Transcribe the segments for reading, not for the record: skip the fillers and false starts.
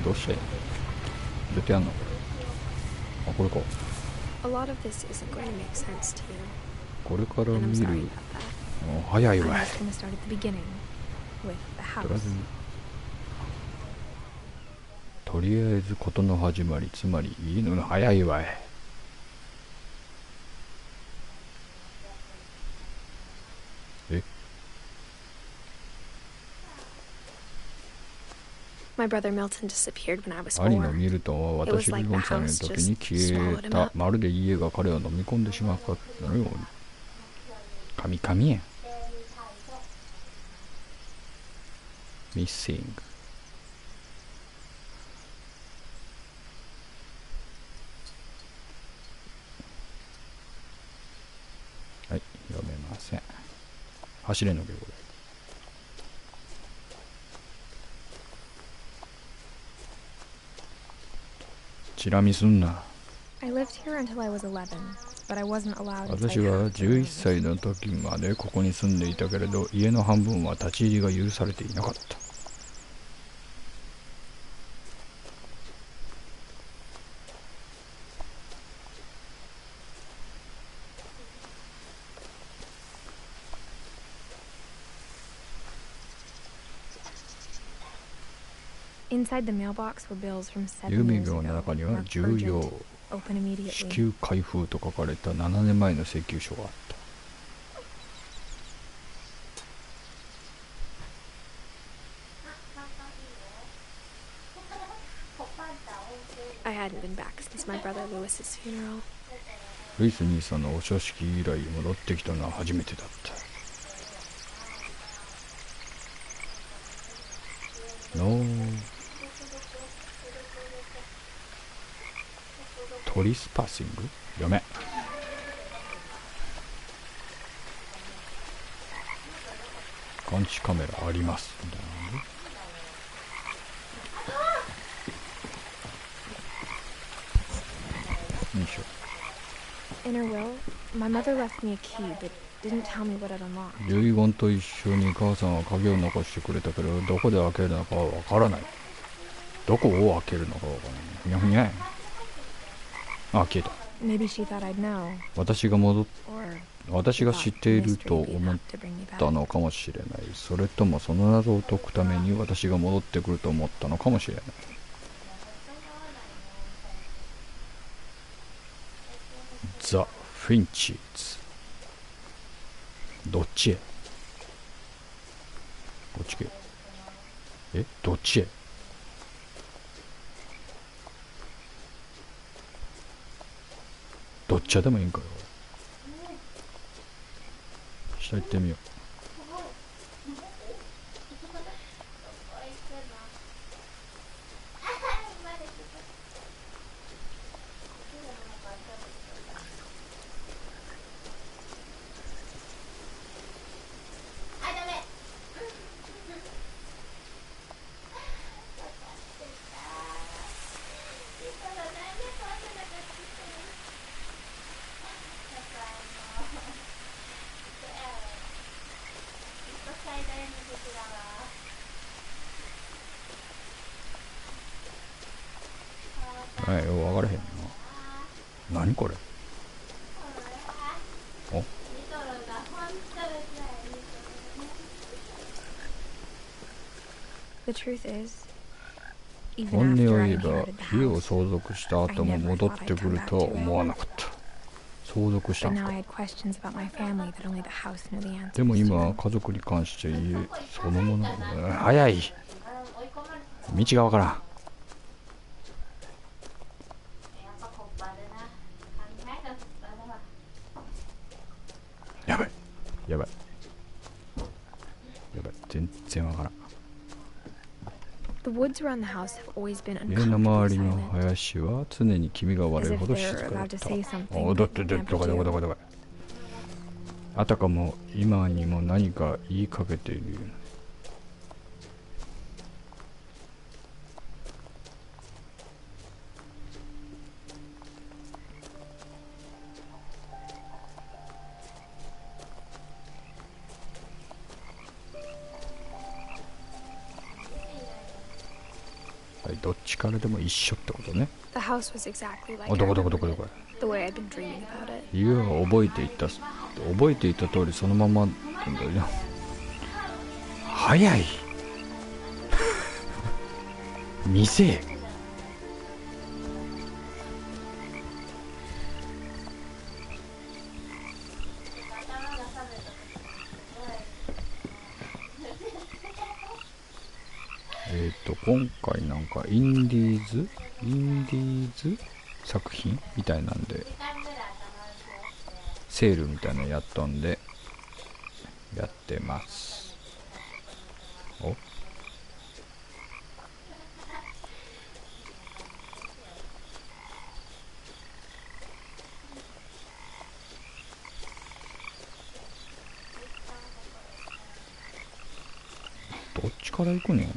どうしたらいいの？どうやってやんのこれ？あ、これか。これから見る。もう早いわい。とりあえず事の始まり、つまりいいのが早いわい。え？兄のミルトンは私が4歳の時に消えた。まるで家が彼を飲み込んでしまったのように。神々やん。ミッシング。はい、読めません。走れんのけどこれ。チラ見すんな。私は11歳の時までここに住んでいたけれど、家の半分は立ち入りが許されていなかった。郵便局の中には重要支給開封と書かれた7年前の請求書があった。ルイス兄さんのお葬式以来戻ってきたのは初めてだった。トリスパシング？読め。監視カメラあります。よいしょ。遺言と一緒に母さんは鍵を残してくれたけど、どこで開けるのかはわからない。どこを開けるのかわからない。ふにゃふにゃや。あ、消えた。私が知っていると思ったのかもしれない。それともその謎を解くために私が戻ってくると思ったのかもしれない。ザ・フィンチーズ。どっちへ？こっちへ。どっちへ？どっちでもいいんかよ。下行ってみよう。はい、よう分からへんな。何これ？お？本音を言えば、家を相続した後も戻ってくるとは思わなかった。相続したんか。でも今は家族に関して家そのもの。早い。道がわからん。やばいやばいやばい、全然わからん。家の周りの林は常に気味が悪いほど静かだった。お、だってどこあたかも今にも何か言いかけているような。はい、はい、どっちからでも一緒ってことね。 The house was exactly like あ、どこ I どこどこ remembered どこ it, the way I'd been dreaming about it. 家は覚えていた通りそのままなんだよ。早い店今回なんかインディーズ作品みたいなんでセールみたいなのやっとんでやってます。お、どっちから行くねんな。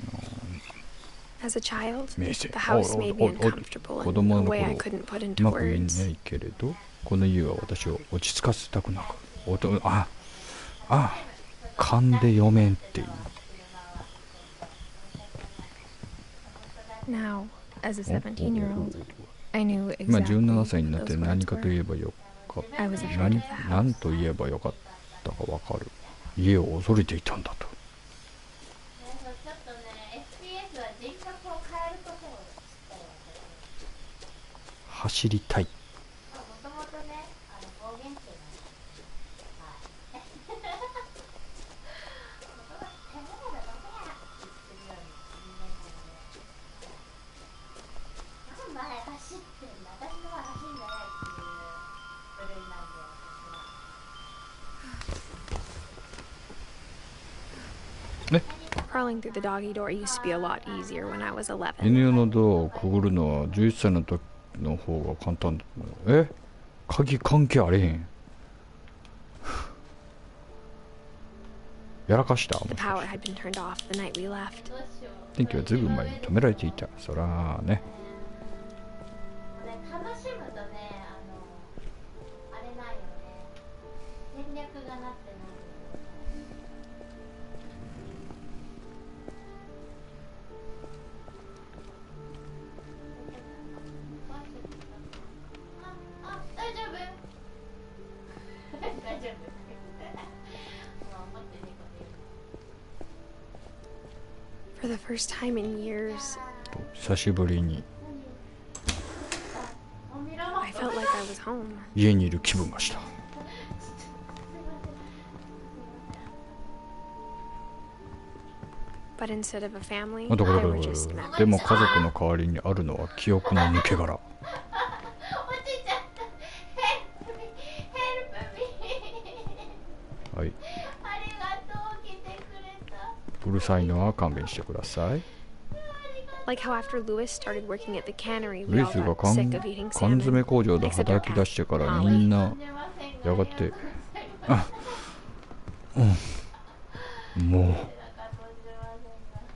As a child, 店 the house made me uncomfortable 子 in 供 a の way I 頃 couldn't put う into まく言え words. ないけれどこの家は私を落ち着かせたくなく噛んで読めんっていう。 Now, as a 17-year-old, I knew 今 exactly 17歳 what になって those 何 words かと were. 言えばよかっ I was た afraid of the house. 何と言えばよかったかわかる。家を恐れていたんだと。走りたい。Crawling through the doggy door used to be a lot easier when I was 11. 犬用のドアをくぐるのは11歳の時の方が簡単だ。鍵関係あれへん。やらかした。 The power had been turned off the night we left. 電気はずいぶん前に止められていた。そらね。For the first time in years, 久しぶりに I felt like I was home. 家にいる気分がした。 But instead of a family, あ、どこ I どこ were どこ just memories. でも家族の代わりにあるのは記憶の抜け殻。はい。うるさいのは勘弁してください。 Like how after Louis started working at the cannery, ル we イ all スが got 缶 sick of eating 詰 salmon. 工場で Except our 働き出 cat, してからみ Molly. んなやがてもう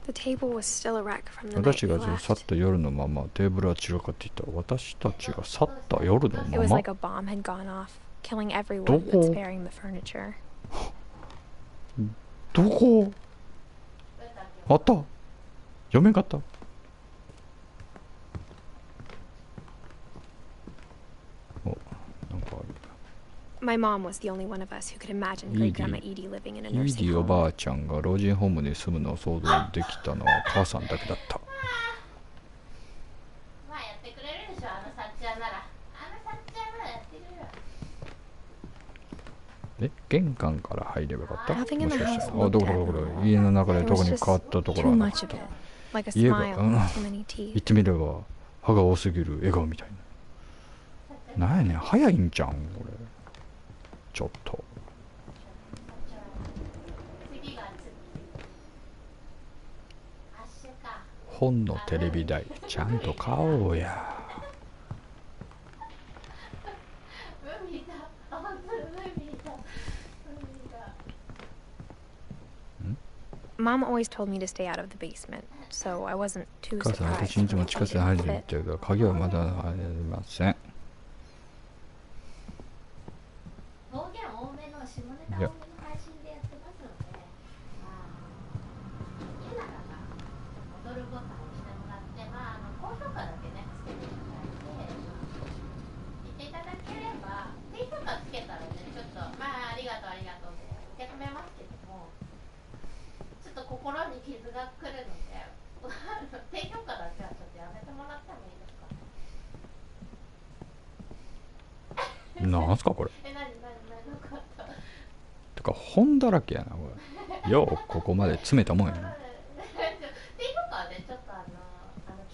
The table was still a wreck from the night 私 we が去っ left. た夜のままテーブルは散らかっていた。私たちが去った夜の It ま was ま like a bomb had gone off, killing everyone but どこ？ sparing the furniture. どこあった読めんかった。お、なんかある。 My mom was the only one of us who could imagine Edie. Great Grandma Edie living in a イーデ nursing ィおば home. あちゃんが老人ホームに住むのを想像できたのは母さんだけだった。玄関から入ればよかった。 Nothing in もし the か house したら。あ、どこ looked どこどこ abnormal. 家の中で There 特 was に just 変わったとこ too ろはなか much っ of た。 it, like a 家が、 smile with too many 言っ teeth. てみれば歯が多すぎる笑顔みたいな。なんやねん、早いんじゃんこれ。ちょっと本のテレビ台ちゃんと買おうや。 Mom always told me to stay out of the basement, so I wasn't too 母さん、 surprised 私いつも when 地 it 下室に入る didn't と言っ fit. てるけど鍵はまだ入れません。いや、傷が来るので低評価だけはちょっとやめてもらってもいいですか。なんすかこれ。何かあった。てか本だらけやなこれ。ようここまで詰めたもんやな。低評価はねちょっと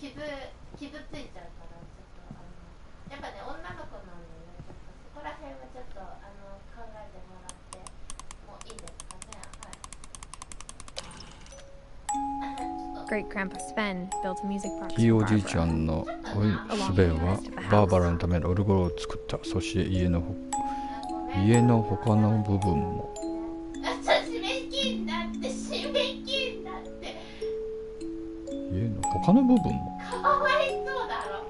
傷ついちゃうからちょっとやっぱね女の子なんでねちょっとそこら辺はちょっと考えてもらってもいいですかね。はい。Great Grandpa Sven built a music box ひい for おじいちゃ Barbara. んのスベンはバーバラのためのオルゴールを作った。そして家の他の部分も。締め切んだって締め切んだって家の他の部分も。かわいそうだろ。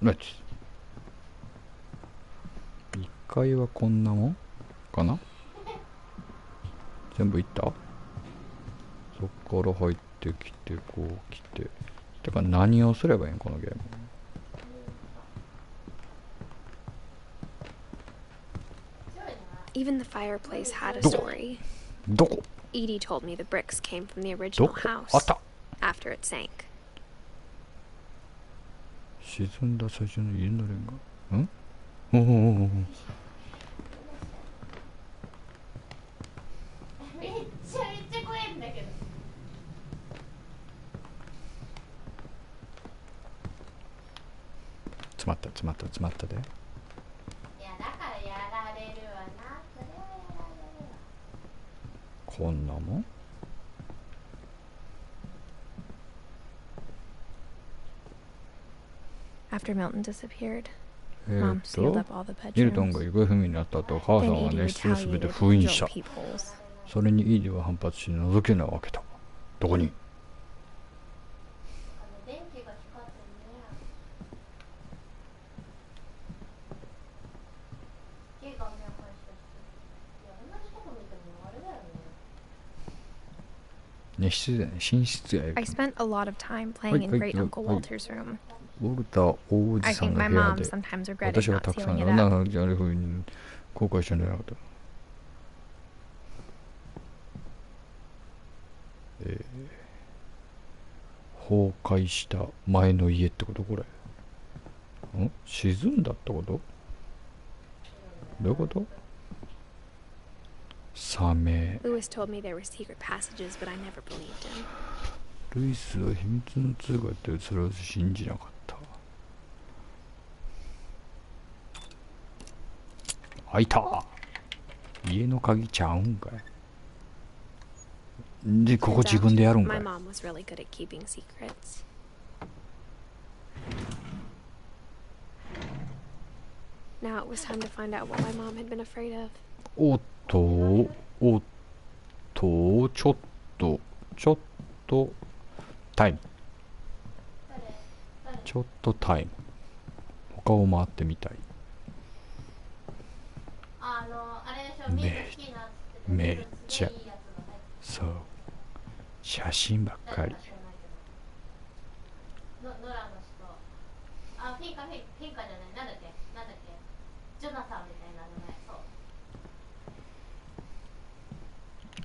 レッツ。1階はこんなもんかな。全部いった。そっから入ってきてこう来て。てか何をすればいいんこのゲーム。Even the fireplace had a story. どこ Edie told me the bricks came from the original どこ house あった。 after it sank. 沈んだ最初の家のレンガ。んおお。めっちゃ怖いんだけど。詰まったで。いやだからやられるわな。それはやられるわ。こんなもん。After Milton disappeared, Mom sealed up all the ミルトンが bedrooms. 行方不明になった後、母さん Then は Edie 熱室をすべて retaliated 封印 and した。 drilled peepholes. それにイーディは反発し覗き穴を開けた。どこに。電気が光ってるね。ゲイが目を返した人。いや同じとこ見てもあれだよね。寝室だね。寝室や。 I spent a lot of time playing in Great Uncle Walter's room. ウォルター王子 I さん think の my 部屋 mom で sometimes regretted 私は not たくさん sealing の it あ up. んなふうに後悔してなかった。崩壊した前の家ってことこれ。沈んだってこと。どういうこと。サメ。 Lewis told me there were secret passages, but I never believed him. ルイスは秘密の通貨ってそれを信じなかった。開いた。家の鍵ちゃうんかい。でここ自分でやるんか My い。 mom was really good at keeping secrets. Now it was time to find out what my mom had been afraid of. おっとちょっとタイム。ちょっとタイム。他を回ってみたい。あれでしょ、めめっちゃそう写真ばっかり。ノラの人。あ、フィンカじゃない。なんだっけジョナサンみたいな名前。そ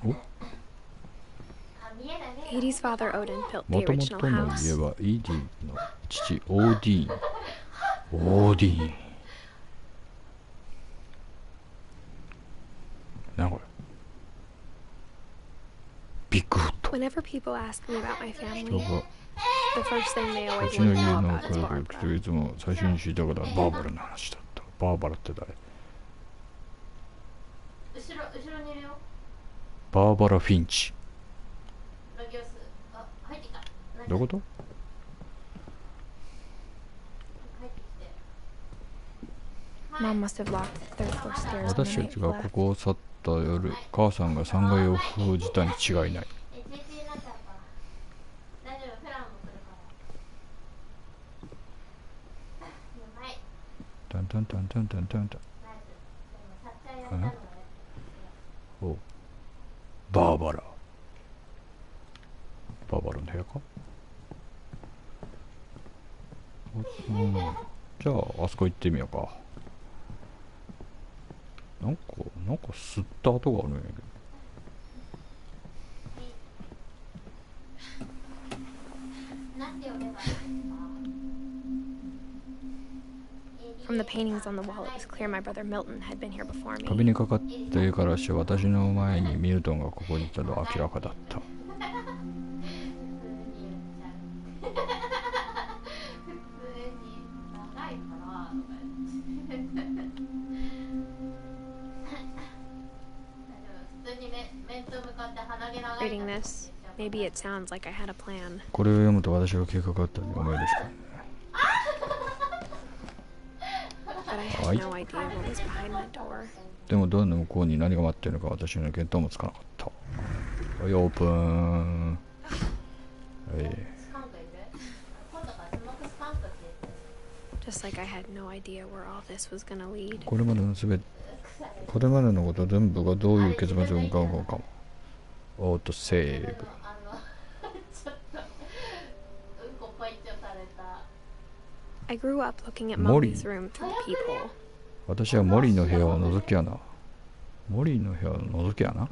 う。お。Edie's father Odin built も the とも original との house. 家はイーディの父オーディーン。なこれ。ビッグフット。 Whenever people ask me about my 人 family, が the first thing they う always ちの want to 家 know の about 家 is 族 Barbara. いつも最初に知ったことはバーバラの話だった。バーバラって誰。後ろにいるよ。バーバラ・フィンチ。ラギオス。あ、入ってきた。どういうこと。入ってきて。 Mom must have locked the third floor stairs when 私 the た night ち we がこ left. こを去った夜、母さんが3階を封じたに違いない。HH になっちゃった。大丈夫、フランも来るから。やばい。タンタンタンタンタンタンタン。ナイス。でも、さっちゃんやったのはやっておバーバラ。バーバラの部屋か。じゃああそこ行ってみようか。なんか吸った跡があるんやけど。From the paintings on the wall, it was clear my brother Milton had been here before me. 壁にかかっているからして私の前にミルトンがここにいたのは明らかだった。Reading this, maybe it sounds like I had a plan. これを読むと私が計画があったように思えるしかね。But I had no idea what was behind that door. でもドアの向こうに何が待っているのか私には見当もつかなかった。はい、オープン。はい。Just like I had no idea where all this was gonna lead. これまでのこと全部がどういう結末を迎うのかも。オートセーブ。I grew up looking at Molly's room through the peephole. 私はモリーの部屋を覗き穴。モリーの部屋を覗き穴。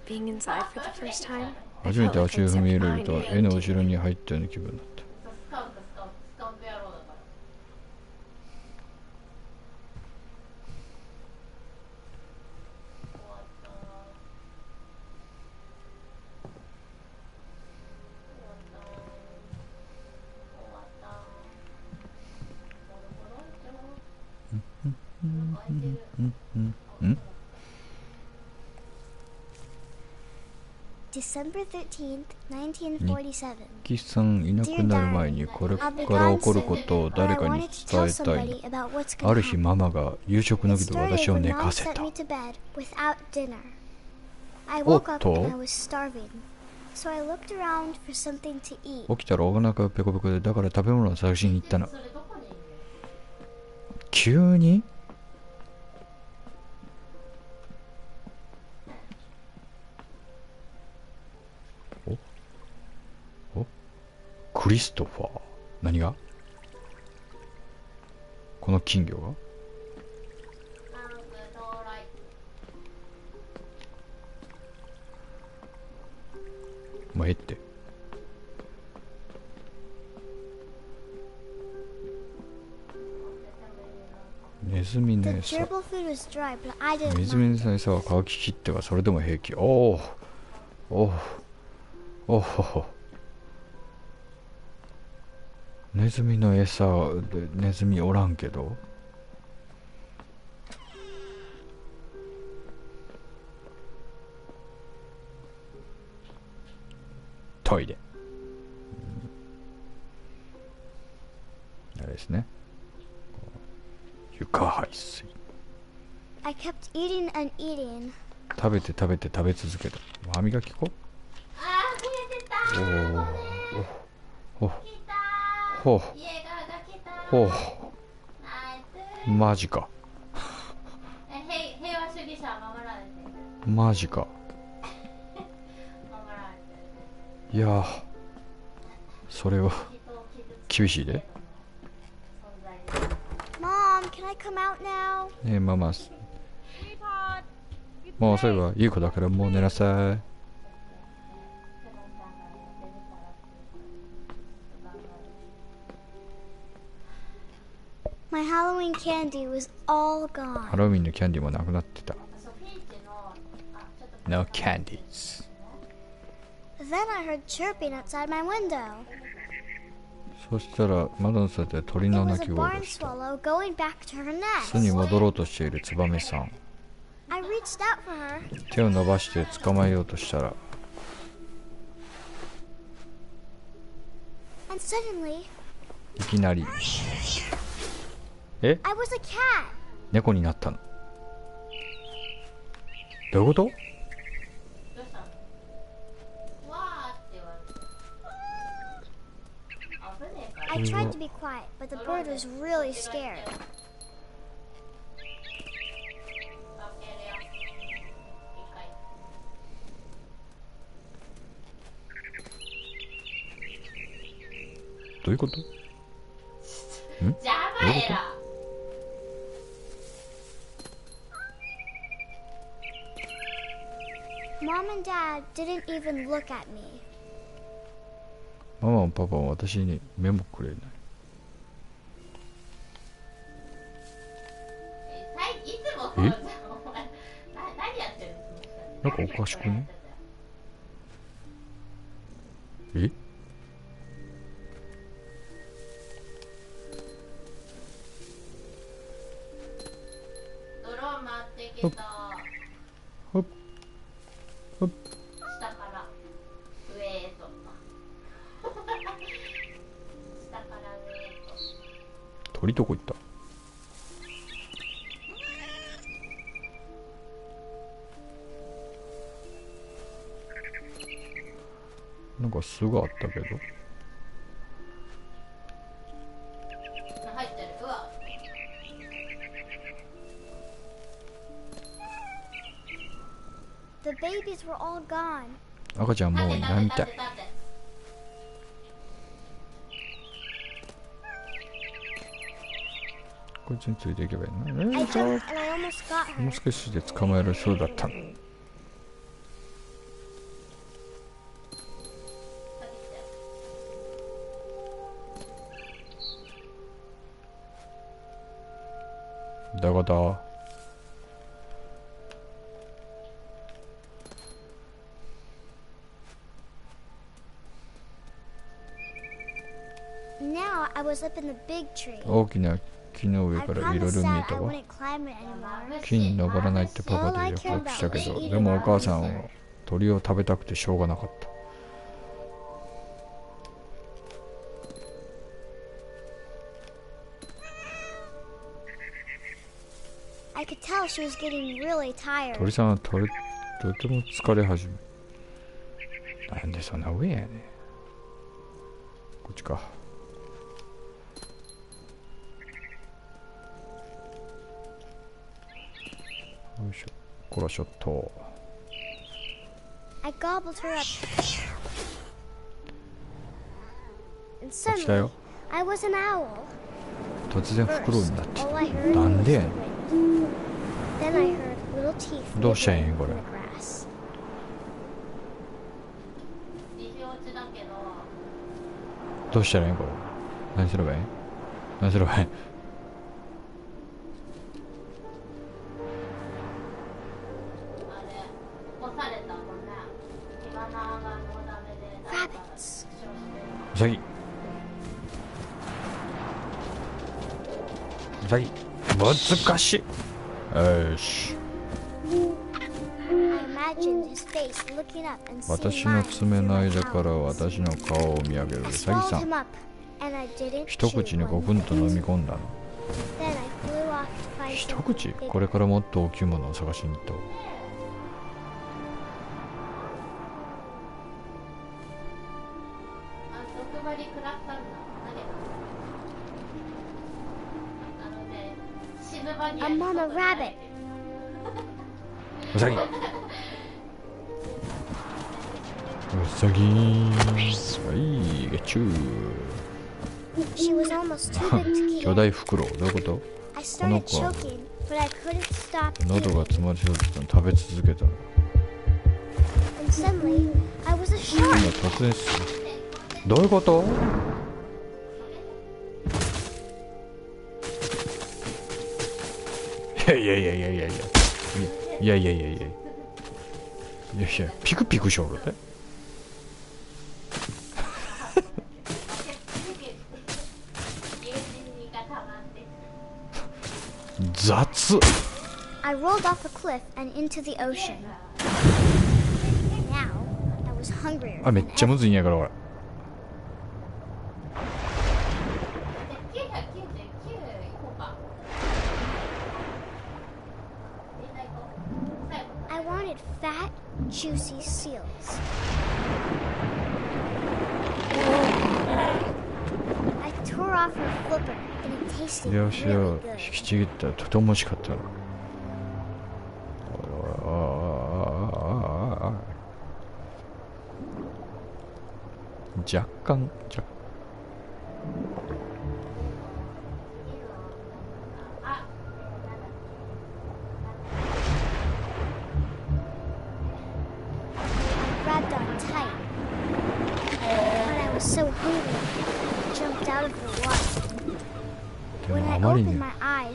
Being inside for the first time, 初めて足を踏み入れると絵の後ろに入ったような気分だった。December 13th, 1947. 日記さんいなくなる前にこれから起こることを誰かに伝えたいの。ある日ママが夕食抜きで私を寝かせた。おっと起きたらお腹がペコペコで、だから食べ物を探しに行ったの。急にクリストファー。何がこの金魚がもうええって。ネズミの餌。ネズミの餌は乾ききってはそれでも平気。おおおおお。ネズミの餌でネズミおらんけど。トイレ。あれですね。床排水。I kept eating and eating. 食べて食べて食べ続けた。歯磨き粉。おお。ほうほうマジかマジか。いやそれは厳しいで。Mom, can I come out now? ねえママ、もうそういえばいい子だからもう寝なさい。My Halloween candy was all gone. ハロウィンのキャンディーもなくなってた。No candies. Then I heard chirping outside my window. そしたら窓の外で鳥 It の was 鳴 a き声 barn がした。 swallow going back to her 巣に nest. 戻ろうとしているツバメさん。 I reached out for her. 手を伸ばして捕まえようとしたら、 And suddenly, いきなりえ I was a cat. 猫になったの。どういうこと？ I tried to be quiet, but the bird was really scared. どういうこと？ん？どういうこと？ Mom and Dad didn't even look at me. ママもパパも私に目もくれない。いつもそうじゃん。お前何やってるの？なんかおかしくね？え？ドローン回ってきた。ほっほっ。下から上へと。下から上へと。鳥どこ行った？なんか巣があったけど。入ってる。うわ。The babies were all gone. 赤ちゃんもういないみたい。こいつについていけばいいの？ I jumped and I almost got もう her. 少しで捕まえるそうだったの。どういうこと？Now I was up in the big tree. 大きな木の上 I からいろいろ promised 見え Dad た I わ。 wouldn't climb it anymore. 木に登らないってパパで約束したけど、でもお母さんは鳥を食べたくてしょうがなかった。I could tell she was getting really tired. 鳥さんはとても疲れ始め。なんでそんな上やねん。こっちか。よいしょ。こらしょっと。I gobbled her up. And こっちだ suddenly, よ。 I was an owl. 突然フクロウになっ First, ちゃっ all I た。 heard なん was で the やねん。 wind. Then I heard little teeth どうしたらいいん nibbling これ。 in the grass. 西落ちだけど。どうしたらいいんこれ。何すればいい？何すればいい？うさぎ。うさぎ。難しい。よし。I imagined his face looking up and seeing 私の mine 爪 through の my 間から talons. 私の顔を見上げる I うさぎ swallowed さ him ん。 up, and I didn't 一 chew 口に one ゴクンと飲 bit. み込んだの。 Then I flew off to find 一 something 口 bigger. これからもっと大きいものを探しに行ったわ。毒針食らったんだ。死ぬ場に A mama rabbit. うさぎ。うさぎ。はい、ゲッチュー。 She was almost too big to 巨 kill. 大フクロウ。どういうこと？ I started この子は choking, but I couldn't stop 喉 eating. が詰まりそうだったの食べ続けたの。 And suddenly, I was a 今 shark. 突然どういうこと？いやいやいやいやいやいやいやいやいやいやいやいやいやピクピクしょるで。雑。 I rolled off a cliff and into the ocean. Now, I was hungrier あ、めっ than ちゃむ ever. ずいんやからこれ。 999行こうか。みんな行こう。最後 I wanted fat, juicy seals. I tore off her flipper, and it tasted よし really よ good. 引きちぎったらとても美味しかったな。若干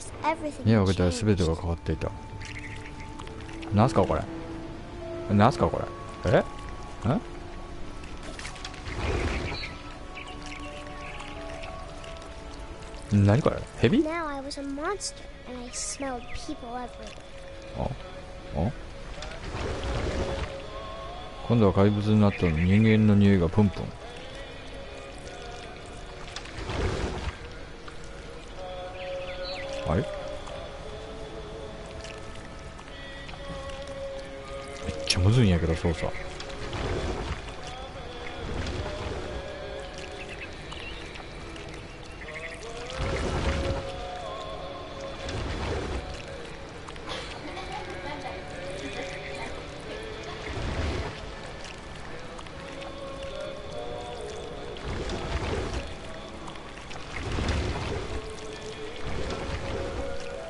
realized everything 目を had 開けたら全て changed. が変わっていた。なんすかこれ。なんすかこれ。何これ。ヘビ？ Now I was a monster, and I smelled people everywhere. 今度は怪物になったのに人間の匂いがプンプン。あれ？めっちゃむずいんやけど操作。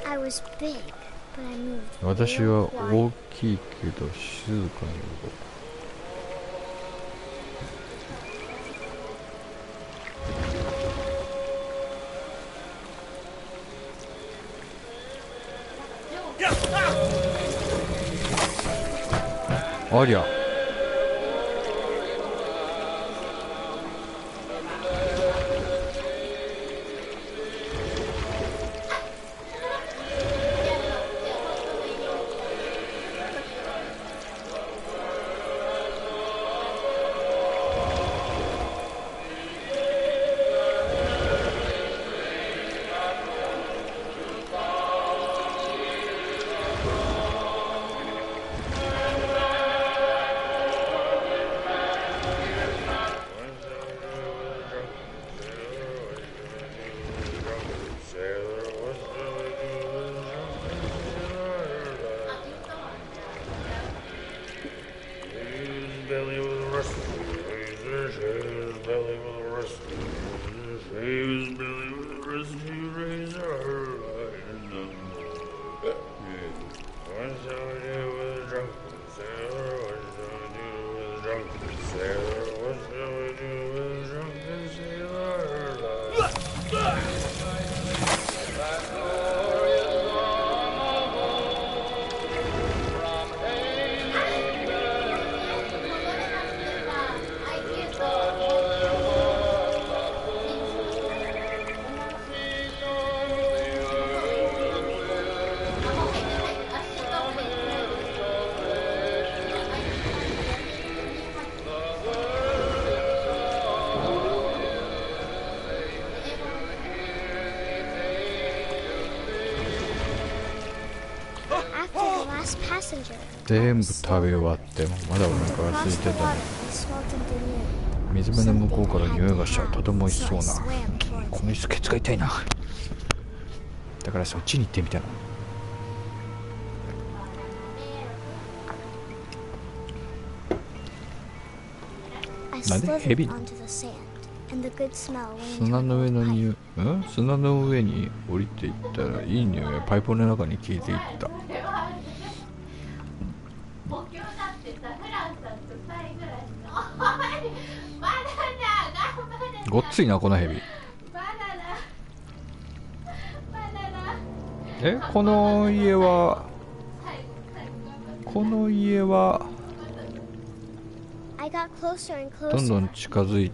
I was big, but I moved 私 real は quiet. 大きいけど静かに動く。ありゃ。全部食べ終わってもまだお腹が空いてたの。水辺の向こうから匂いがした。とても美味しそうな。この椅子ケツが痛いな。だからそっちに行ってみたの。なんでヘビ？砂の上の匂い、砂の上に降りていったらいい匂いがパイプの中に消えていった。ごっついなこのヘビ。この家はどんどん近づい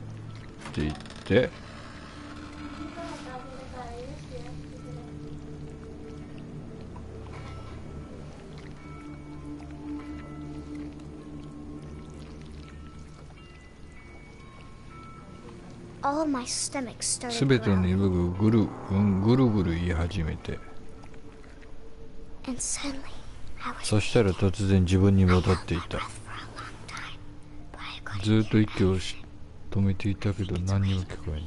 ていって、すべての胃部がぐるぐる言い始めて、そしたら突然自分に戻っていた。ずっと息を止めていたけど何にも聞こえない。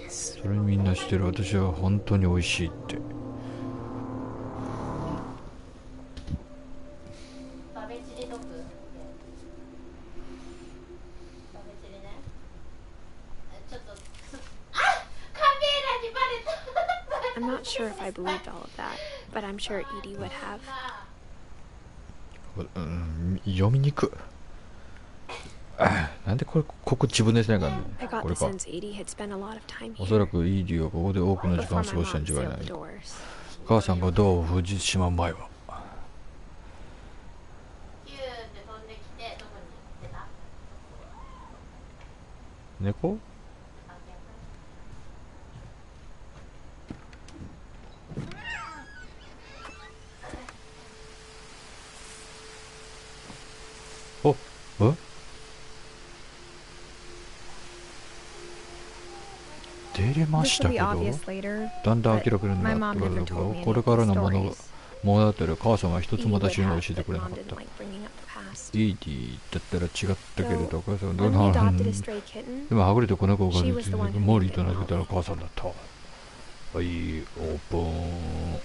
それみんな知ってる。私は本当に美味しいって。I'm not sure if I believed all of that, but I'm sure Edie would have. 読みにくい。なんでここ自分でしないかんねん。 I got これ the か。 sense Edie had spent a lot of time おそら here くイーディはここで多くの時間を before 過 my ごしたに mom 違いない。 sealed the doors. 母さんがドアを封じてしまう前は。ヒューって飛んできてどこに出た？猫？あ、お、出れま This し will た be けど、 obvious later, だんだん but 明らかに my な mom ってくる never け told ど、 me これ any か of ら the の物 stories. だったら母さんは一つ Edie も would 私に have, 教えて but くれな mom かっ didn't た。 like bringing up the past. イーディだったら違ったけれど、母さんはどう When we な adopted る a stray kitten, でもはぐれてこの子が she was the one who モーリ named ーと it 名付けたら Molly. 母さんだった。はい、オープン。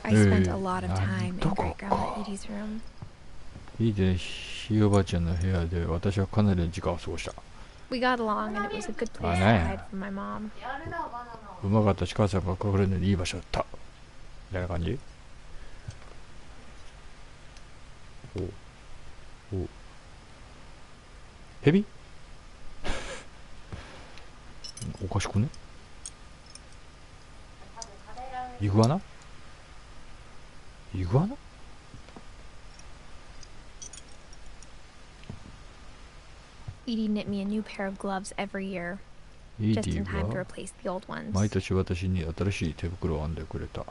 I spent a lot of 何 time in どこ Great か。 Grandma Edie's room. イーディひいおばあちゃんの部屋で私はかなりの時間を過ごした。 We got along, and it was a good place toね。 hide from my mom. やるなバナナ。うまかったし、母さんが隠れるのにいい場所だった。みたいな感じ。おヘビおかしくね。イグアナ？イグアナ？ Edie knit me a new pair of gloves every year, イー just デ in time ィ to は replace the old ones. 毎年私に新しい手袋を編んでくれた。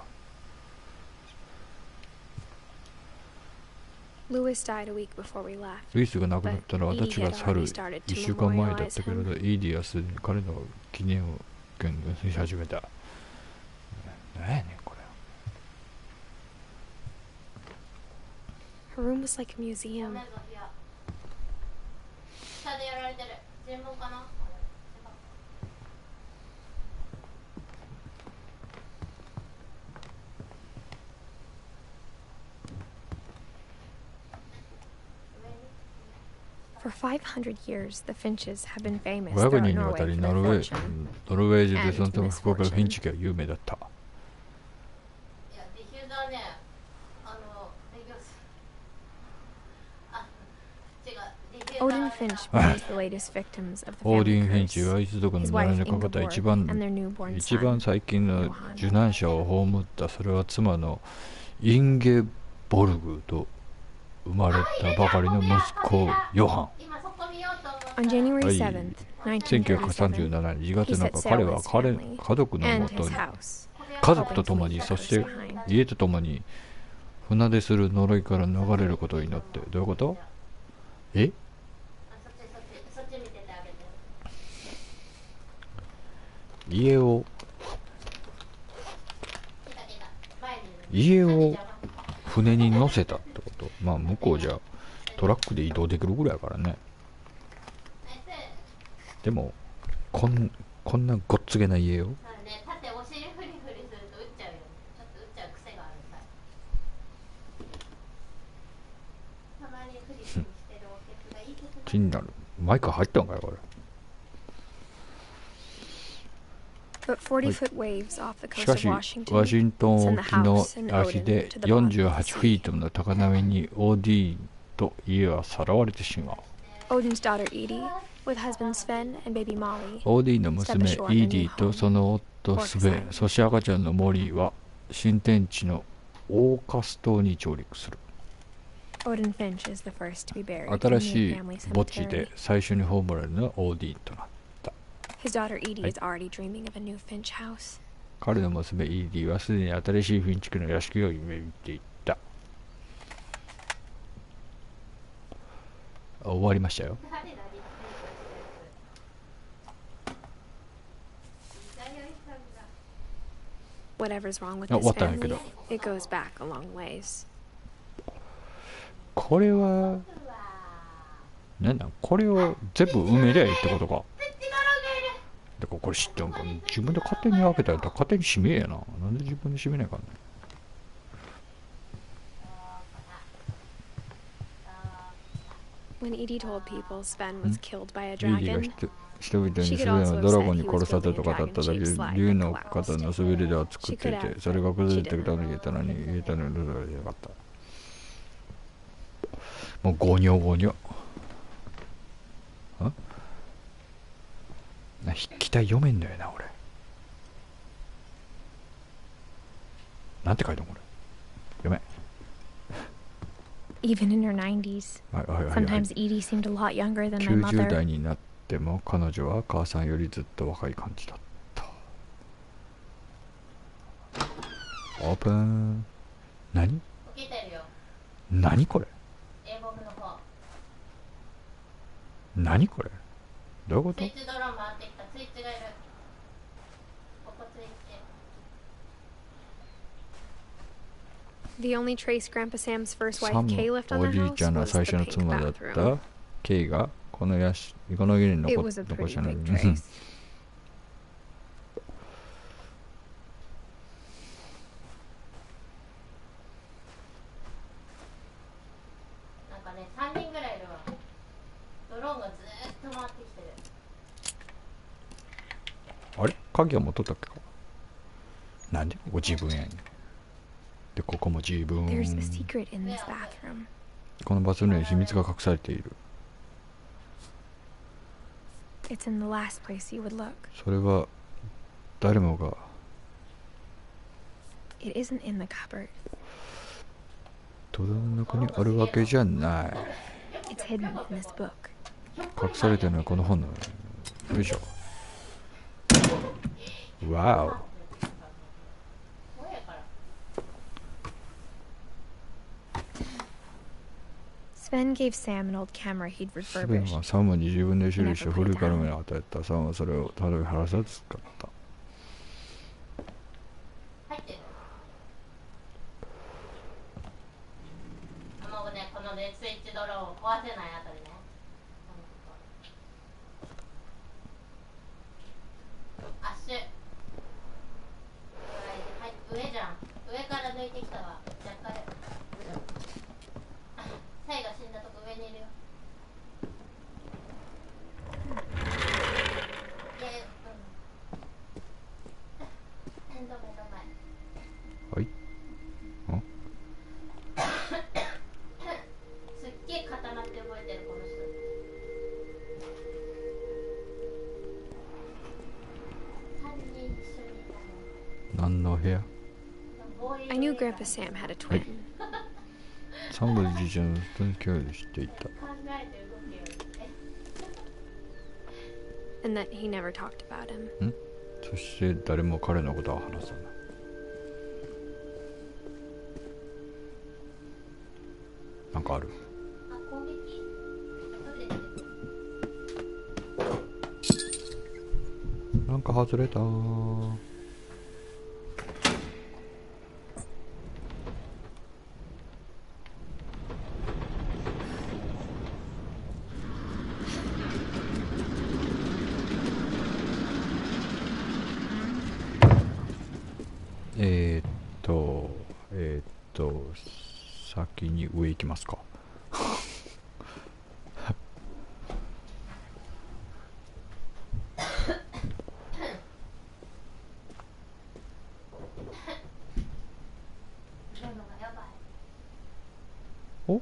Louis died a week before we left. ルイスが亡くなったら私が去る1週間前だったけれど、イーディはすでに彼の記念をし始めた。何やねんこれ。 Her room was like a museum. 下でやられてる。尋問かな？ For 500 years, the Finches have been famous 500 throughout 年にわた Norway り for ノ their ルウェ fortune. ー中でそのため福岡フィンチ家は有名だった。いや、ディフューザーね、営業する。あ、違う。ディフューザー Odin Finch plays the latest victims of the オーディン・ family フィンチ curse. は一族の His 呪い wife にかかった Ingeborg and their newborn 一番 son. 最近の受難者を葬った。それは妻のインゲボルグと生まれたばかりの息子ヨハン。 今そこ見ようと思った。 On January はい、 7th, 1937, 1937年2月 he 7 set 日、彼 sail は with his family 家族のも and と his に、 house, 家族と共に、そして家と共に船出する呪いから逃れることを祈って。どういうこと？え？そっち見ててあげて。家を来た来た。前にいる。家を船に乗せたってこと。まあ向こうじゃトラックで移動できるぐらいやからね。でもこんなごっつげな家を。ね、縦お尻フリフリすると打っちゃうよね。ちょっと打っちゃう癖があるさ。たまにフリフリしてるお客がいいですね。気になる。マイク入ったんかよこれ。 but 40-foot waves off the し coast か of し Washington ワシントン send 沖 the の house and 足 Odin で to the bottom of the 48 フィー sea. トの高波にオーディーンと家はさらわれてしまう。 Odin's daughter Edie, with husband Sven and baby Molly, オーディーンの娘イーディとその夫スベン、そして赤ちゃんのモリーは新天地のオーカス島に上陸する。 Odin Finch is the first to be buried in 新 the しい family 墓地 cemetery. で最初に葬られるのはオーディーンとなった。 His daughter Edie is already dreaming of a new Finch house. 彼の娘イーディはすでに新しいフィンチ家の屋敷を夢見ていた。終わりましたよ。 Whatever's wrong with 終 this わったんやけ family, ど。 it goes back a long ways. これはなんだ、これを全部埋めりゃいいってことか。だからこれ知ってんか、自分で勝手に開けたら勝手に閉めやな。なんで自分で閉めないかんね。 When Edie told people Sven was killed by a イーディが dragon, 人々にすべてのドラゴンに殺されたと語っただけで、竜の方の滑りでは作っていて、それが崩れてきたのに言えたのに言えたのにどうだかった。もうゴニョゴニョ。筆記体読めんだよな俺。なんて書いてんのこれ。読め。Even in her 90s, はいはいはいはい。 sometimes Edie seemed a lot younger than my 90 mother. 代になっても彼女は母さんよりずっと若い感じだった。オープン。何？起きてるよ。何これ？英語の方。何これ？どういうこと？スイッチドローン回ってきた。スイッチがいる。ここスイッチ。The only trace Grandpa Sam's first サ wife ム Kay left お on じ the いちゃん house の was 最 the 初の pink 妻だっ bathroom. たケイがこの家に It 残 was a し pretty たの big に trace. なんかね、3人ぐらいいるわ。ドローンがずーっと回ってきてる。あれ鍵は持っとったっけか。なんでここ自分やねん。でここも自分。 There's a secret in this bathroom. このバスルームに秘密が隠されている。 It's in the last place you would look. それは誰もが It isn't in the cupboard. 戸棚の中にあるわけじゃない。 It's hidden in this book. 隠されてるのはこの本の。よいしょ。わお。Sven gave Sam an old camera he'd スベン refurbished. はサムに自分で修理した古いカメラを与えた。サムはそれをただ腹さず使った。入ってる。もうね、このね、スイッチドローンを壊せないあたりね。アッシュ。はい、上じゃん。上から抜いてきたわ。若干。サイが死んだとこ上にいるよ。どめどめ。はい。すっげえ固まって動いてるこの人。3人一緒にいたの。何の部屋？ I knew Grandpa Sam had a twin. サムのじいちゃんの人に共有していた。考えて動けよ。 And that he never talked about him. そして誰も彼のことは話さない。なんかある？あ、攻撃？トイレでなんか外れたー。先に上行きますか。お？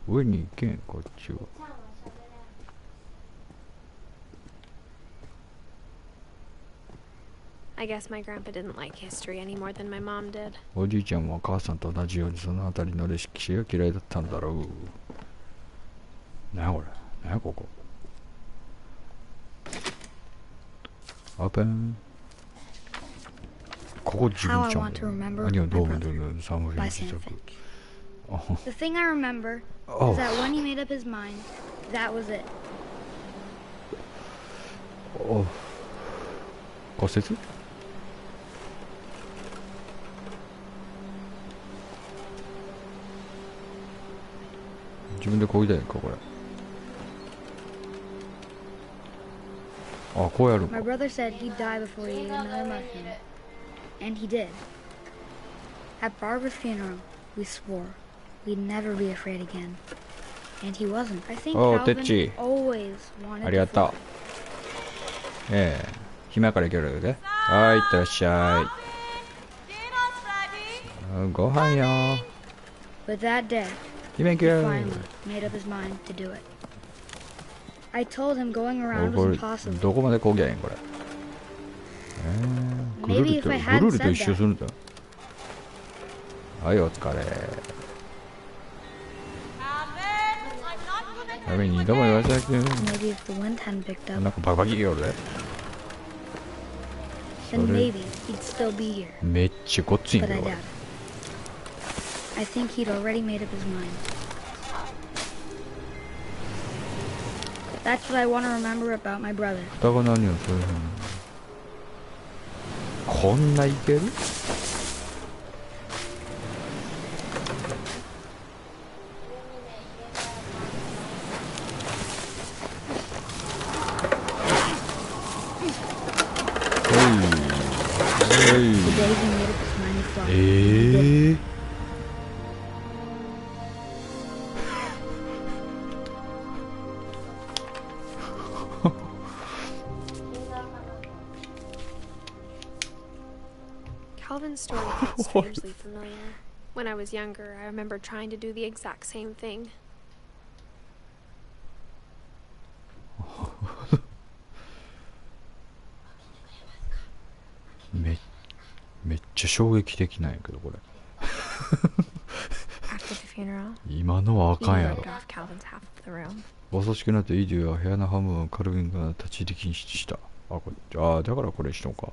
上に行けん、こっちは。I guess my grandpa didn't like history any more than my mom did. おじいちゃんも母さんと同じようにその辺りの歴史が嫌いだったんだろう。なにこれ？なにここ？オープン。ここ自分ちゃうんだよ。何をどうもどうもサムフィン試作。The thing I remember is that when he made up his mind, that was it. 骨折？自分でこぎたいんかこれ。あ、こうやるんか。 My brother said he'd die before he ate another mushroom. And he did. At Barbara's funeral, we swore we'd never be afraid again. And he wasn't. I think Oh, Calvin Tetchi. always wanted ありが to とう fly.。暇から行けるで。はい、いってらっしゃい。ご飯よ。But that day, イベン he ト finally made up his mind to do it. I told him going around こ was れ impossible. どこまでこぎゃいいんこれ。ぐる Maybe り if と I ぐ hadn't るりと said 一周す that, るんだ。はい、お疲れ。やべえ、二度も言わせなくて。 maybe if the wind hadn't picked なん up, かバキバキよるで。 then Sorry. maybe he'd still be here. めっちゃごっついん But だ I よ。これ doubt it. I think he'd already made up his mind. That's what I want to remember about my brother. 双子何をそういうふうに。こんないける？The day he made up his mind to fly. ええCalvin's story felt strangely familiar. When I was younger, I remember trying to do the exact same thing. めっちゃ衝撃的なんやけどこれ。 After the funeral, 今のはあ he かんやろ roped。off Calvin's half of the room. 優しくなってイディは部屋の半分をカルビンが立ち入り禁止した。だからこれしとんか。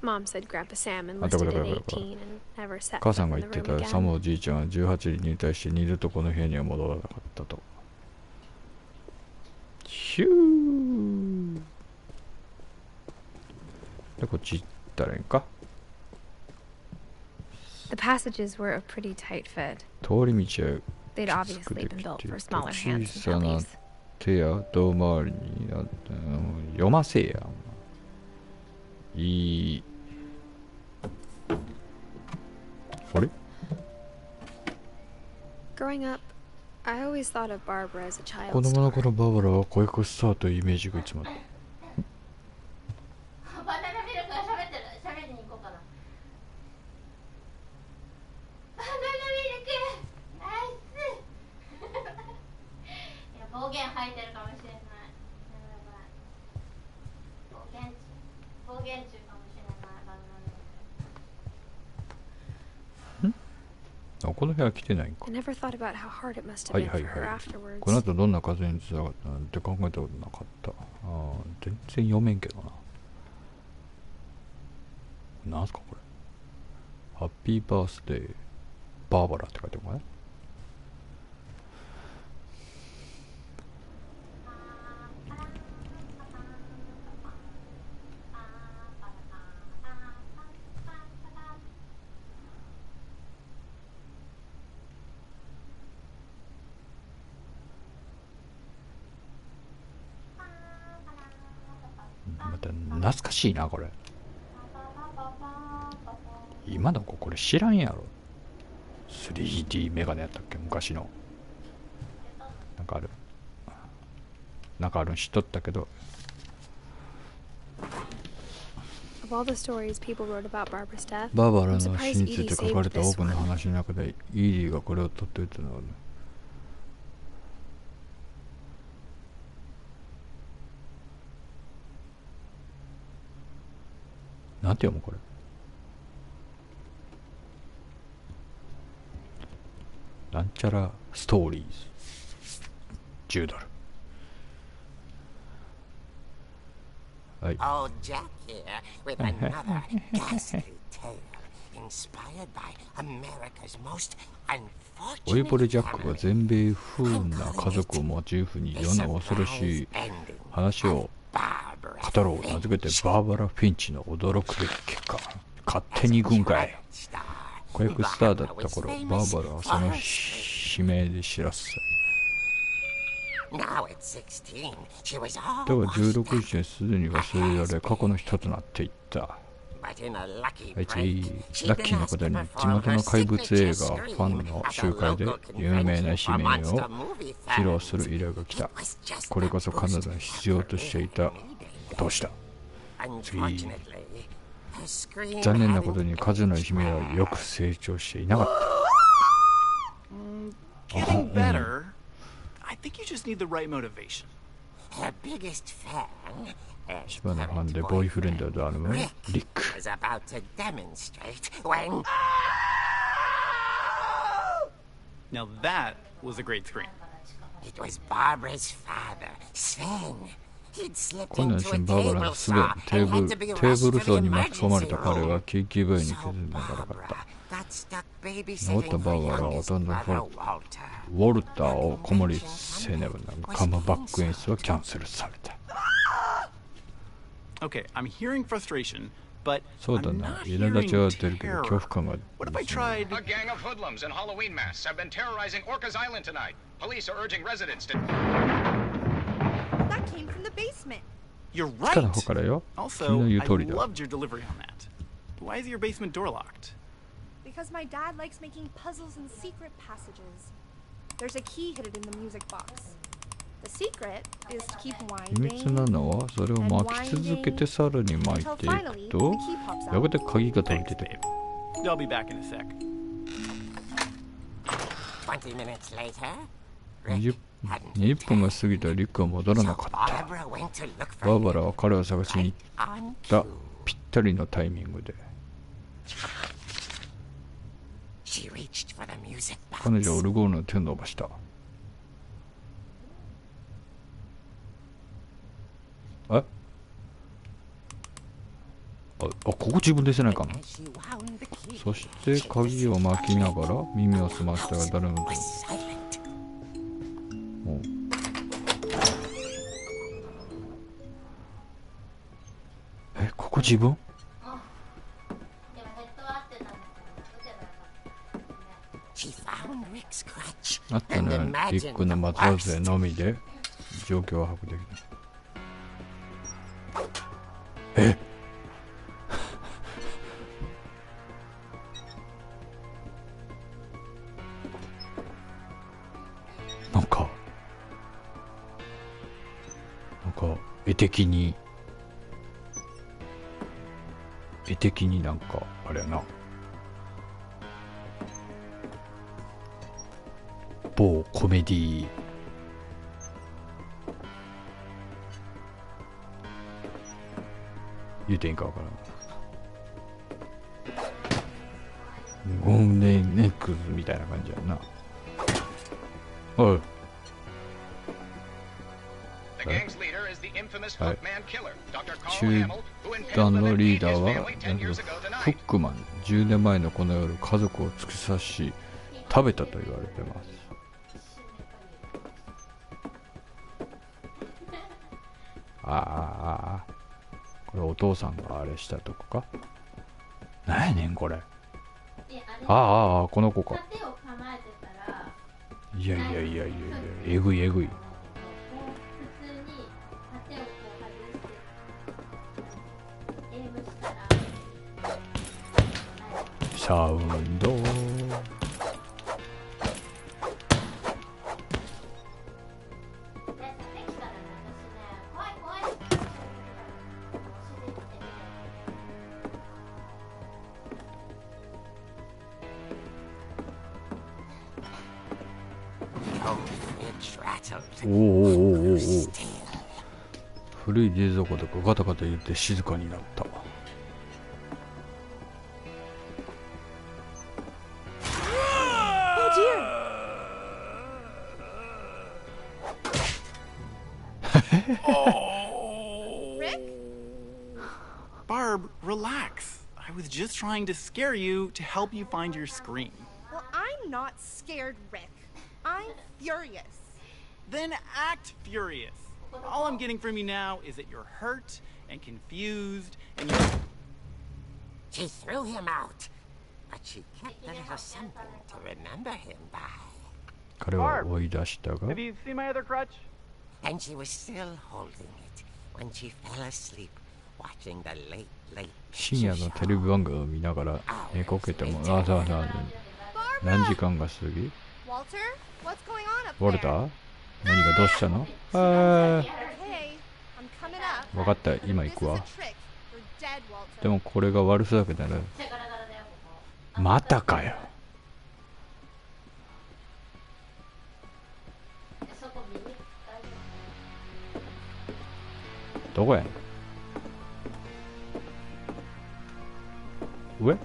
Mom said Grandpa Sam あ、だか enlisted ら at だから。 18 and never set 母さ foot んが in 言 the って room たサム again. おじいちゃんは18に入隊して二度とこの部屋には戻らなかったと。ヒューで、こっち行ったらいいんか。 The passages were a pretty tight fit. 通り道は They'd きつく obviously で been き built て for い smaller た hands 小 and さな bellies. 手や胴回りに読ませや。いい。あれ Growing up, I always thought of Barbara as a 子 child 供の star. 頃バーバラは子役スターというイメージがいつもあった。バナナミルクが喋ってる。喋りに行こうかな。バナナミルクナイスいや暴言吐いてるかもしれない。暴言中かもしれないバナナミルク。あ、この部屋来てないんか。 I never thought about how hard it must have はい been はい for her はい。 afterwards. この後どんな風につながったなんて考えたことなかった。全然読めんけどな。なんすかこれ。ハッピーバースデーバーバラって書いてあるのかね。また懐かしいなこれ。今の子これ知らんやろ。 3D メガネやったっけ昔の。なんかあるん知っとったけど。 Of all the stories people wrote about Barbara's death, バーバラ I'm の死 surprised につい Edie て書かれ saved た多 this くの one. 話の中でイーディがこれを取っておいたのはね。なんて読むこれ。なんちゃらストーリーズ10ドル。はい。 Old Jack here with another ghastly tale inspired by America's most 老いぼ unfortunate れジャックが family. 全米不運な家族をモチーフに世の恐ろしい話を語ろう名付けてバーバラ・フィンチの驚くべき結果。勝手に行くんかい。子役スターだった頃、バーバラはその指名で知らせた。 Now at 16, she was だが16 almost 日ですでに忘れられ過去の人となっていった。 but in a lucky あいつ break, ラッキーなことに地元の怪物映画ファンの集会で有名な使命を披露する依頼が来た。これこそ彼女が必要としていた。どうした。残念なことに数の姫はよく成長していなかった。getting better. I think you just need the right motivation. Her biggest fan, 一番のファンでボーイフレンドであるのはリック。 was about to demonstrate when... Now that was a great scream. It was Barbara's father, Sven. He'd slipped こんなん into し a んバーバラ table のすべ saw テー and ブ had ル to be テー rushed ブル to 層 the に巻き込まれ emergency た彼 room. は救急病院に気 So づいなかった。 Barbara got stuck 治っ babysitting た her バーバラは youngest ほとんど brother, ウォルターを子守りせねばならカムバック演出はキャンセルされた。 Okay, I'm hearing frustration, but そうだ I'm な、 not 苛 hearing 立ちは出るけど terror. 恐怖感が What if I tried... A gang of hoodlums in Halloween masks have been terrorizing Orcas Island tonight. Police are urging residents to... That came from the basement. You're 地下の right. 方からよ。君 Also, の言う I 通りだ。 loved your delivery on that. Why is your basement door locked? Because my dad likes making puzzles and secret passages. There's a key hidden in the music box. The secret is to keep 秘密な winding のはそれを巻き続けてさらに巻い until てい finally く the と key pops やが out. て鍵が飛び Thanks, 出てく babe. る。 I'll be back in a sec. 20 minutes later, 20 Rick hadn't 20分が過ぎたらリックは戻らな so かった。 Barbara went to look バ for ーバラは彼を探しに on 行った cue. ぴったりのタイミングで She reached for the music 彼女はオ box. ルゴールの手を伸ばした。ここ自分でせないかな。 As she wound the key, そして鍵を巻きながら耳を澄ましたが誰も was silent. ここ自分 She found Rick's crutch あったの and はリッ imagined クの the 松葉 worst. 杖のみで状況を把握できない。なんか絵的になんかあれやな、某コメディ言うていいんかわからん。ゴールデンネックスみたいな感じやな。おい。 The gang's leader is the infamous Hi. Hookman killer, Dr. Carl 集 Hamill, who 団 impaled の and リー ate ダー his は family 10 years ago フッ tonight. クマン、10年前のこの夜家族を突き刺し食べたと言われてます。これお父さんがあれしたとこか。なんやねんこれ。この子か。いやえぐいえぐい。サウンド古い冷蔵庫とかガタガタ言って静かになった。Barb, relax. I was just trying to scare you to help you find your scream. Well, I'm not scared, Rick. I'm furious. Then act furious. All I'm getting from you now is that you're hurt and confused and you're... She threw him out, but she kept a little something to remember him by. 彼は追い出したが Have you seen my other crutch? And she was still holding it when she fell asleep watching the late 深夜のテレビ番組を見ながら寝こけても何時間が過ぎ Walter, what's going on up ウォル there? ター何がどうしたの Okay, I'm coming up. 分かった今行く This わ is a trick. You're dead, Walter. でもこれが悪ふざけだねまたかよどこやん。上？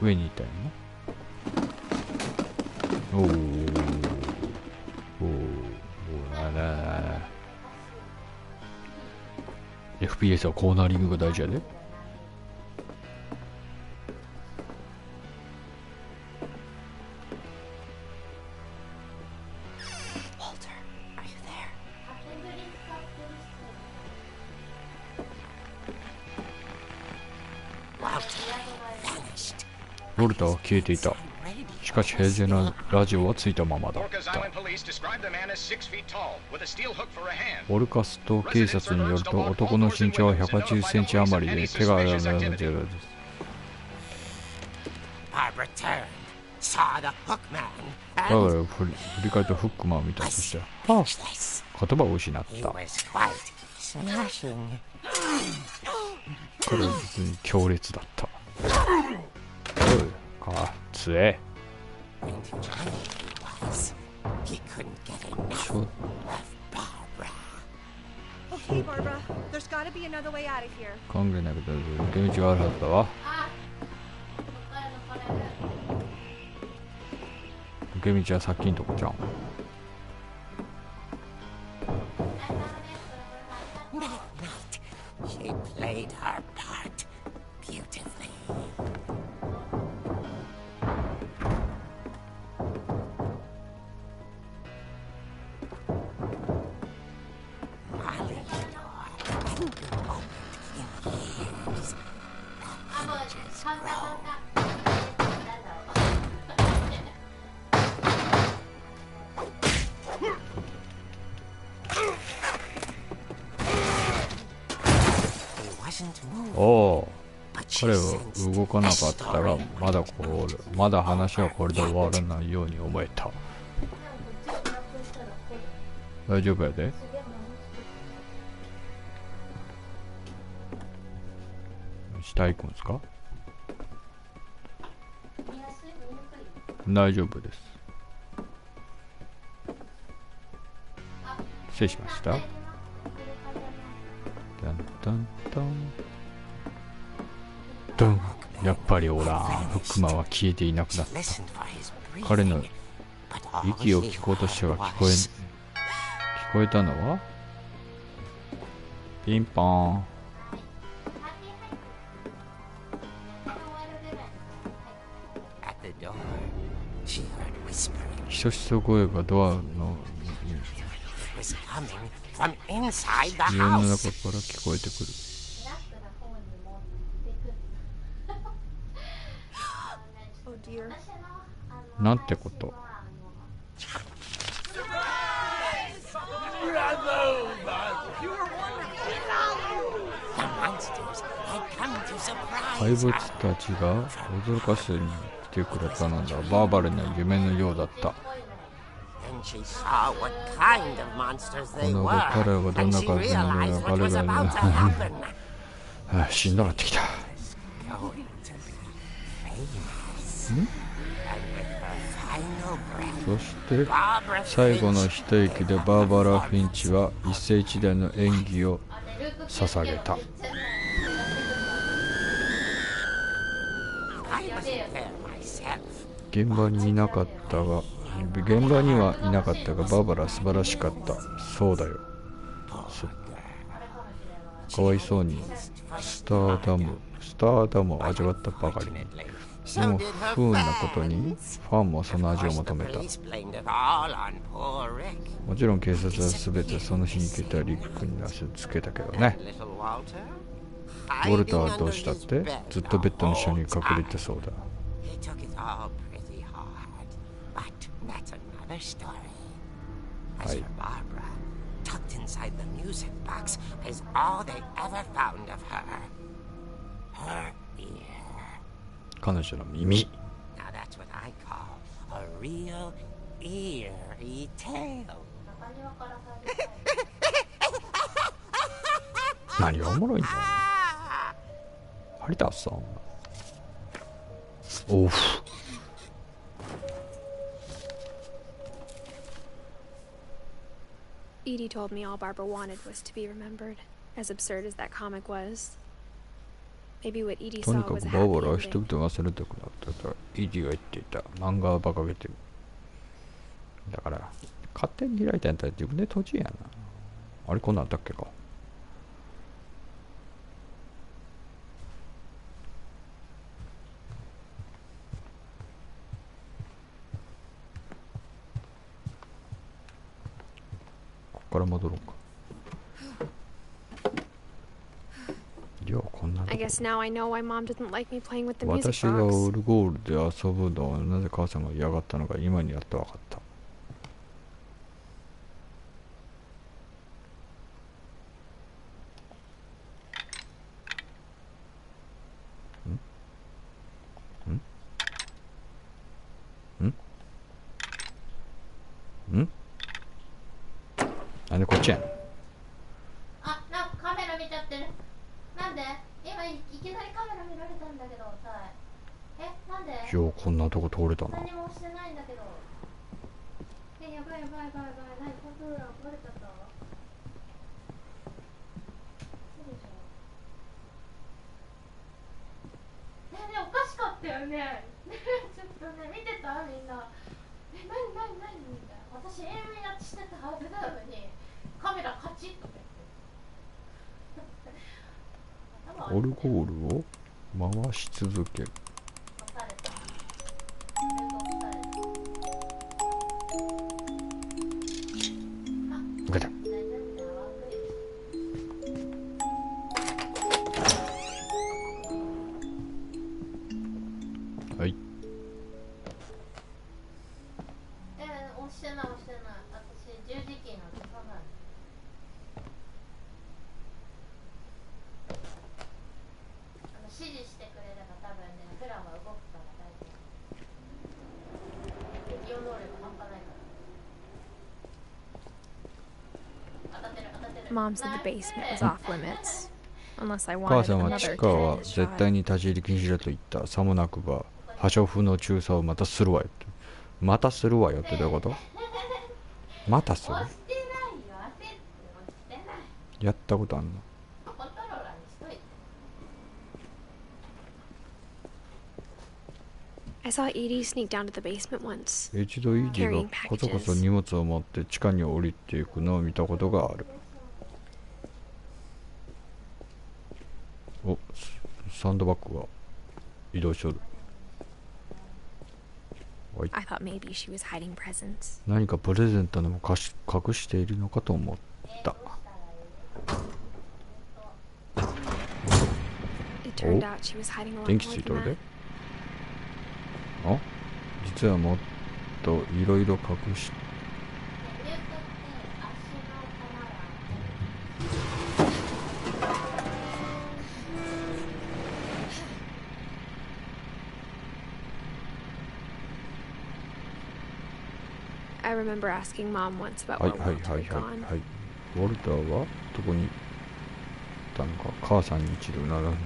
上にいたよな。おおあら FPS はコーナリングが大事やで。ウォルターは消えていた。しかし平然なラジオはついたままだった。オルカスト警察によると男の身長は180センチ余りで手が洗うのです。だから振り返ったフックマンを見たとしたら、言葉を失った。これは実に強烈だった。つえ。考えないけど抜け道があるはずだわ。抜け道はさっきんとこじゃん。おお、彼は動かなかったらまだ話はこれで終わらないように思えた。大丈夫やで。下行くんですか？大丈夫です。失礼しました。タンタンドン。やっぱりおらん。フックマンは消えていなくなった。彼の息を聞こうとしては聞こえたのはピンポーン。ひそひそ声がドアの家の中から聞こえてくる。なんてこと。怪物たちが驚かせに来てくれたのだ。バーバルな夢のようだった。この後彼はどんな感じなのや彼がしんどなってきた。そして最後の一息でバーバラ・フィンチは一世一代の演技を捧げた。現場にはいなかったがバーバラは素晴らしかった。そうだよ。かわいそうにスターダムを味わったばかりに。でも不運なことにファンもその味を求めた。もちろん警察は全てその日に来たリックになすつけたけどね。ウォルターはどうしたって？ずっとベッドの下に隠れてそうだ。はい。彼女の耳。何がおもろいんだ。張り立つさん。おう。Edie told me all Barbara wanted was to be remembered, as absurd as that comic was. Maybe what Edie とに saw か was く a バーバ happy ラは人 ending. 々が忘れたくなったとイディが言っていた。漫画は馬鹿げてる。だから勝手に開いたんやったら自分で閉じやな。あれこんなんあったっけか。こっから戻ろうか。I guess now I know why Mom didn't like me playing with the music 私が box. オルゴールで遊ぶのをなぜ母さんが嫌がったのか今にやっと分かった。なんでこっちやん。あ、なんかカメラ見ちゃってる。なんで今いきなりカメラ見られたんだけどさ。なんでようこんなとこ通れたな。何もしてないんだけど。やばいやばいやばいやばい。何コントローラー壊れちゃった？そうでしょ。ねおかしかったよね。ちょっとね見てたみんな。何みたいな。私永遠やってたはずなのにカメラカチッとか言って。オルゴールを回し続ける。受けた。はい。押してない。私十字キーなんて押さない。指示してくれれば多分ね、プランは動くから大丈夫。適応能力半端ないから。当たってる。Mom said the basement was off limits, unless I 母 wanted さんは another 地 kid 下は in his 絶 shot. 対に立ち入り禁止だと言った。さもなくば破傷風の注射をまたするわよって。またするわよってどういうこと？またする？押してないよ。焦って押してない。やったことあんの？コントローラーにしといて。I saw Edie sneak down to the basement once. 一度イーディがこそこそ荷物を持って地下に降りていくのを見たことがある。お、サンドバッグが移動しとる。I thought maybe she was hiding presents. 何かプレゼントでも隠しているのかと思った。It turned out she was hiding a lot 電 more 気つい than とる that. で。あ、実はもっといろいろ隠し。I remember asking Mom once about はい where はい Walter はい had はい gone. はい。ウォルターはどこに行ったのか。母さんに一度ならぬ。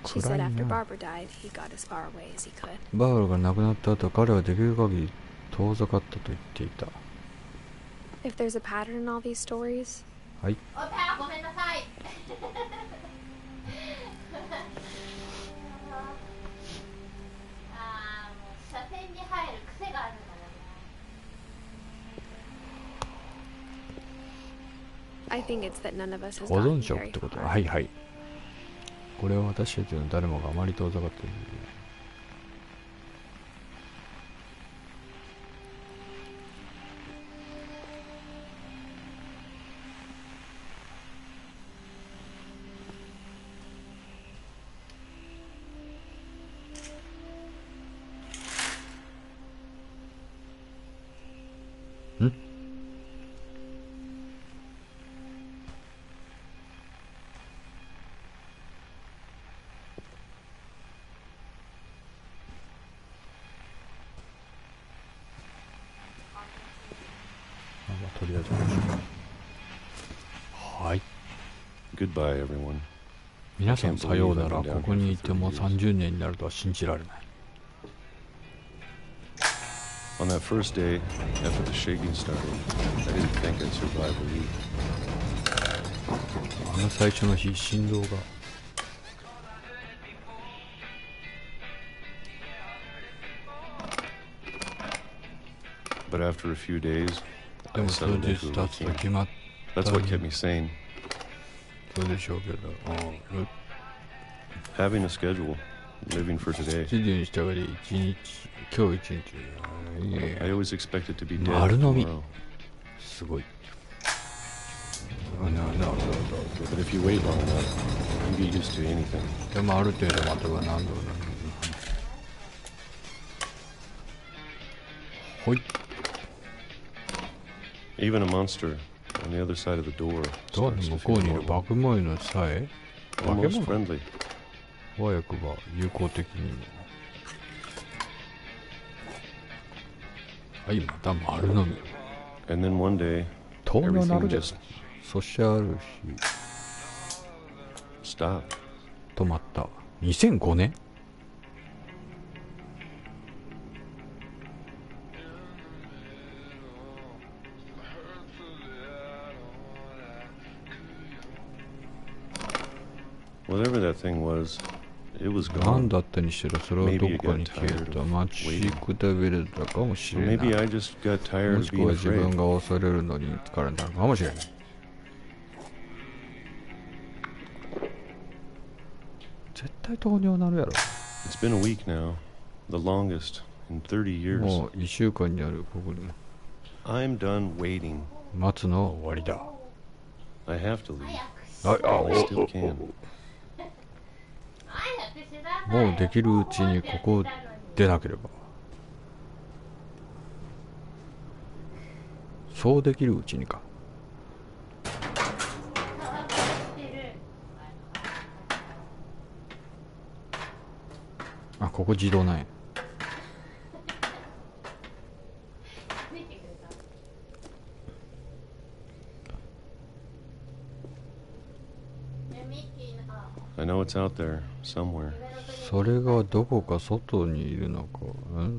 She said 暗い after な。 Barbara died, he got as far away as he could. バーバラが亡くなった後、彼はできる限り遠ざかったと言っていた。 If there's a pattern in all these stories, はい。おたごめんなさい。ああ、もう車線に入る癖があるからね。 I think it's that none of us has 保 gotten 存食っ very てことだ。 far. はいはい。これは私たちの誰もがあまり遠ざかっている。ん？まあ、とりあえずはい。Goodbye, everyone. 皆さんさようなら。ここにいても30年になるとは信じられない。On that first day, after the shaking started, I didn't think I'd survive a week. あの最初の日、振動が。But after a few days, で I も数 settled 日 into 経 a つと routine. 決まっ That's what kept me sane. そうでしょうけど。Having a schedule, living for today. 指示に従い一日、今日一日。I always expected to be dead 丸飲み。 tomorrow. すごい。But if you wait long enough, you get used to anything. でもある程度待てば何度もなる。ほい。Even a monster on the other side of the door ドアの starts 向 to こう feel にいる normal. バグモイのさえ、化け Almost 物 friendly. 和訳は友好的にも。はい、また丸飲み。 And then one day, 糖尿なる everything で just そしてあるし、 stopped. 止まった。2005年 Whatever that thing was, it was 何 gone. だったにしろそれはどこかに消えた。待ちくたびれたかもし Or れな maybe い。 I just got tired も of しく being は自分 afraid. が恐れるのに疲れたのかもしれない。絶対糖尿なるやろ。 It's been a week now, the longest in 30 years. もう1週間になる。ここでも I'm done waiting. 待つのは終わりだ。 I have to leave. あ、 I still can. もうできるうちにここ出なければ。そうできるうちにか。あ、ここ自動なんや。I know it's out there, somewhere. それがどこか外にいるのか、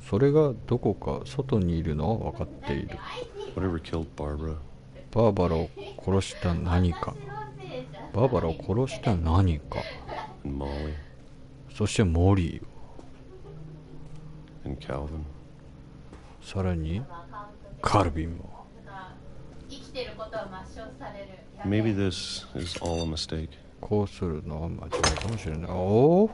それがどこか外にいるのは分かっている。 Whatever killed Barbara. バーバラを殺した何か。バーバラを殺した何か。 And Molly. そしてモリーを。 And Calvin. さらにカルビンも。 Maybe this is all a mistake. こうするのは間違いかもしれない。おお。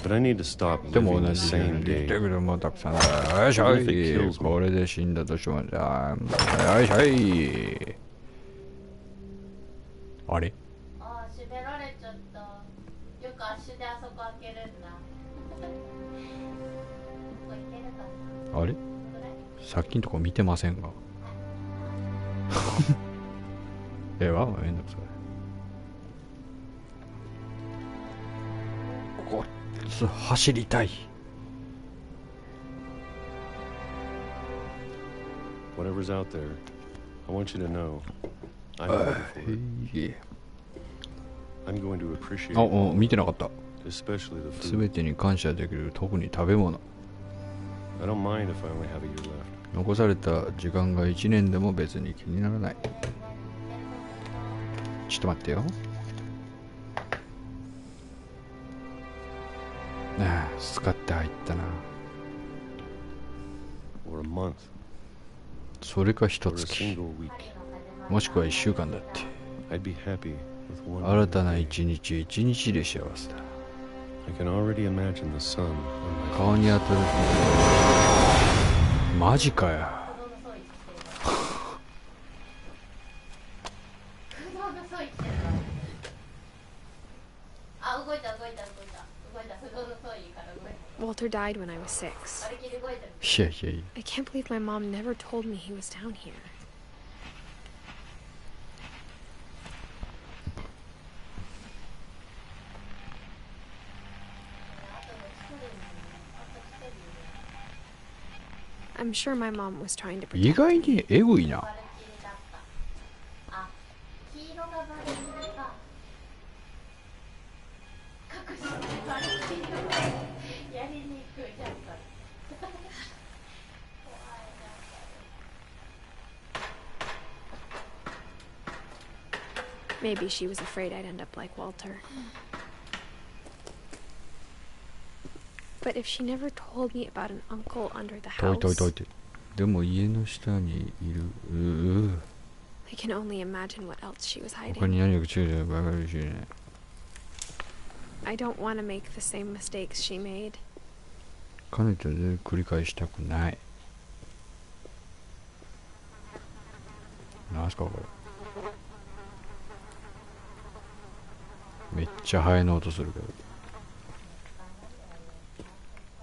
But I need to stop でも living 同 the じよう same に言って day. くるもたくさんだ。よいしょい。これで死んだとしてもじゃあ、よいしょい。あれああ、閉められちゃった。よく足であそこ開けるんだ。ここ行けるかな。あれさっきのとこ見てませんが。わ、めんどくさい。こっち走りたい。 Whatever's out there, I want you to know I'm grateful for it. I'm going to appreciate あ、見てなかった。 especially the す food. べてに感謝できる、特に食べ物。 I don't mind if I only have a year left. 残された時間が1年でも別に気にならない。ちょっと待ってよ。ああ、使って入ったな。 Or a month. それか一 Or a 月、 single week. もしくは1週間だって。 I'd be happy with one. 新たな一日一日で幸せだ。 I can already imagine the sun on my 顔に当たる。マジかよ。Walter died when I was 6. いやいやいや。 I can't believe my mom never told me he was down here. I'm sure my mom was trying to 意 protect 外にエグいな。Maybe she was afraid I'd end up like Walter. But if she never told me about an uncle under the 遠い遠い遠い house, って。でも家の下にいる。I can only imagine what else she was 他 hiding. に何が違うか分かるしね。I don't want to make the same mistakes she made. 彼女で繰り返したくない。なんすかこれ。めっちゃハエの音するけど。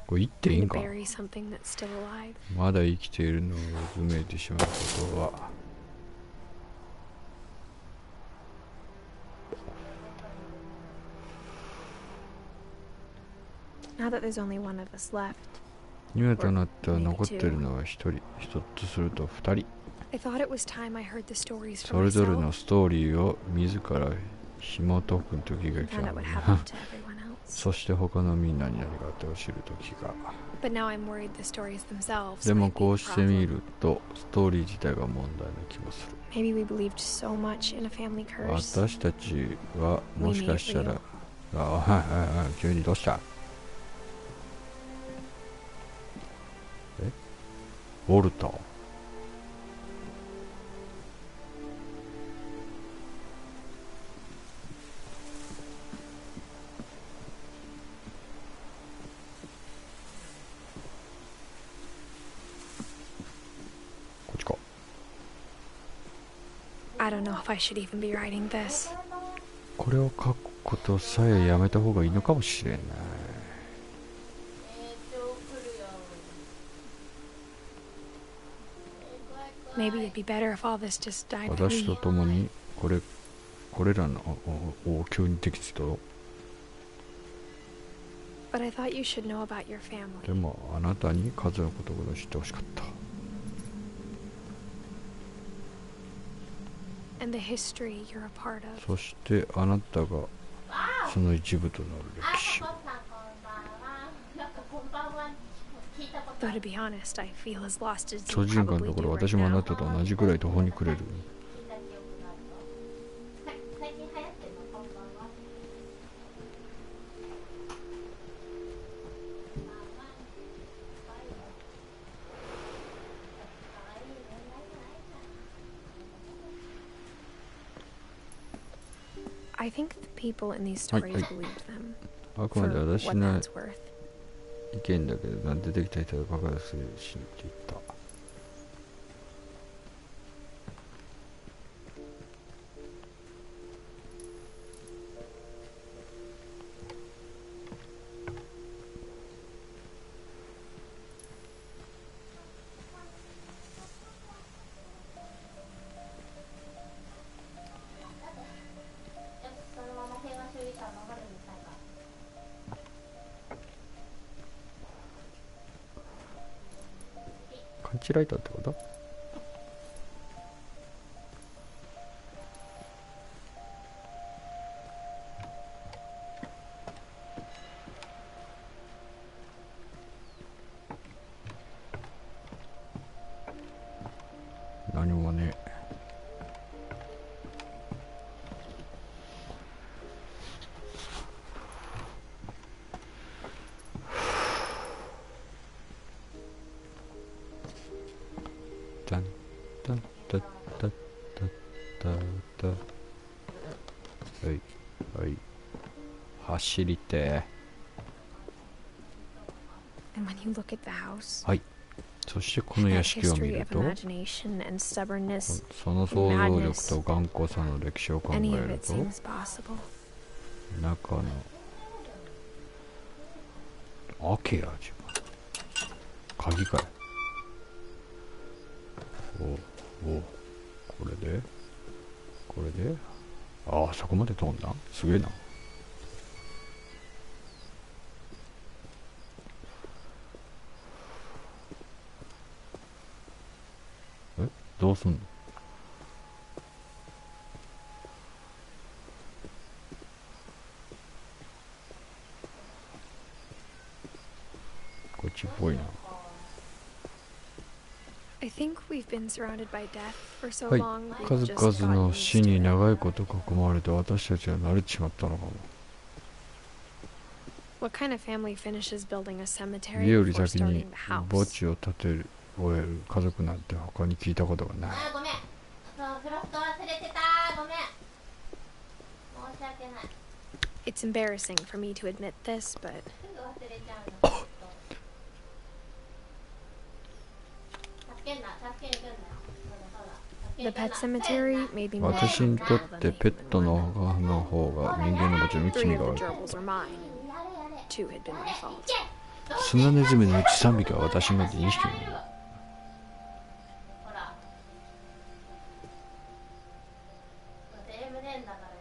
これ言っていいん To か。 bury something that's still alive. まだ生きているのを埋めてしまうことは。Now that there's only one of us left, 今となっては残っているのは一人。一つすると二人。 I thought it was time I heard the stories そ for れぞれの myself. ストーリーを自ら紐解く時が来 Found た out の what に happened to everyone else. そして他のみんなに何があったか知る時が。 But now I'm worried the stories themselves でも might be こ a うしてみ problem. るとストーリー自体が問題な気もする。 Maybe we believed so much in a family curse. 私たちはもしかしたら、 We made it 急にどうした？え？ウォルター？こっちか。 I don't know if I should even be writing this. これを書くことさえやめた方がいいのかもしれない。Maybe it'd be better if all this just died with 私と me. 共にこれらの急に適当。 But I thought you should know about your family. でもあなたに家族のことを知ってほしかった。 And the history you're a part of. そしてあなたがその一部となる歴史。 Though to be honest, I feel as lost as 超 you 人間の probably ところ do 私 right もあな now. たと同じくらい途方に暮れる。 I think the people in these stories Hi. believed them あくま for で what 私の that's worth. 意見だけど出てきた人がバカだしにって言った。勘違いだってこと？何もねえ。タンタンタッタッタッタッタ。はいはい走りて。 And when you look at the house, はい。そしてこの屋 that 敷を見 history る of と imagination and stubbornness, その想像力と頑固さの歴史を考え any of る it と seems possible. 中の開けや自分鍵かい。おこれでああそこまで飛んだすげえな。えどうすんの？こっちっぽいな。I think we've been surrounded by death for so はい、 long. we've 数 just 々の gotten 死 used に to it. 長いこと囲まれて私たちは慣れてしまったのかも。 What kind of family finishes building a cemetery 家より before 先に starting the house? 墓地を建て終える家族なんて他に聞いたことがない。あ、ごめん。そう、フロスト忘れてた。ごめん。申し訳ない。 It's embarrassing for me to admit this, but すぐ忘れちゃうの。助けんな、助けに行くんだよ。そうだ。 the pet cemetery made me more 私にとっ comfortable て than ペッ even ト my の own. 墓の方が人間の墓地に Three 罪が of 多 the い。 gerbils were mine, and 2 had been my fault. スナネズミのうち3匹は私ので2匹もいる。ほら。ゲームねんだからよ、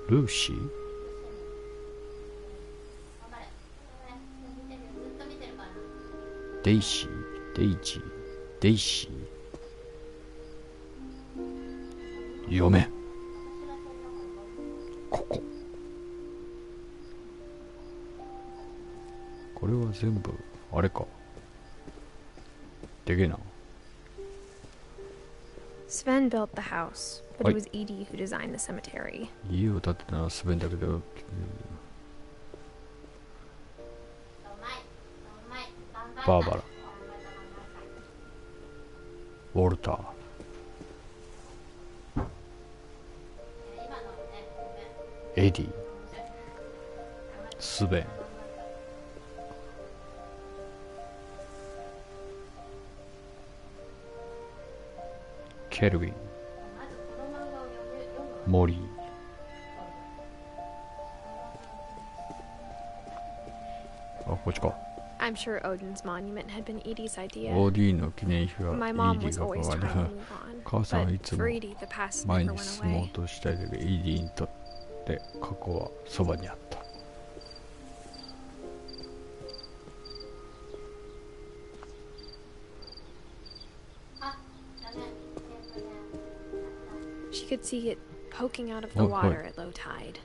ルーシー、頑張れ。見てる、ずっと見てるから。デイシー、デイジー、デイシー、嫁、ここ。これは全部あれか。でけえな。 Sven built the house, but Wait. it was Edie who designed the cemetery. 家を建てたのはスベンだけど、バーバラ、ウォルター、エディ、スベン、ケルビン、モリー、あ、こっちか。 I'm sure Odin's monument had been Edie's idea. オーディーンの記念碑はイ My ー mom ディ was が always 考え trying た to move on, 母さんはい but つも for Edie, the past 前 never に went 進もう away. としたいけど、イーディにとって過去はそばにあった。 She could see it poking out of the Oh, water wait. at low tide.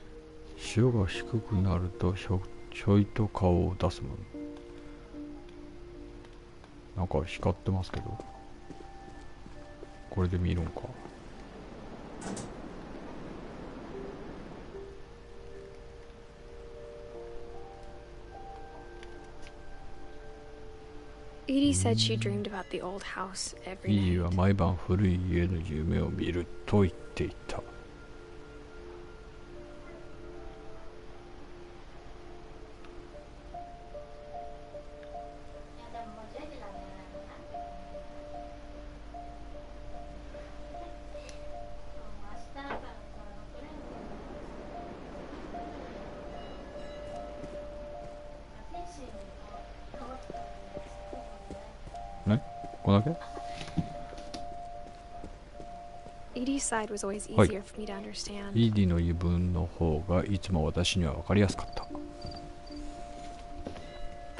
潮が低くなるとひょいと顔を出すもの。なんか光ってますけど、これで見るんか。 Edie said she dreamed about the old house イ every ーディ night. は毎晩古い家の夢を見ると言っていた。 ね、これだけ？ Edie's side was always Wait. easier for me to understand. イーディの言い分の方がいつも私には分かりやすかった。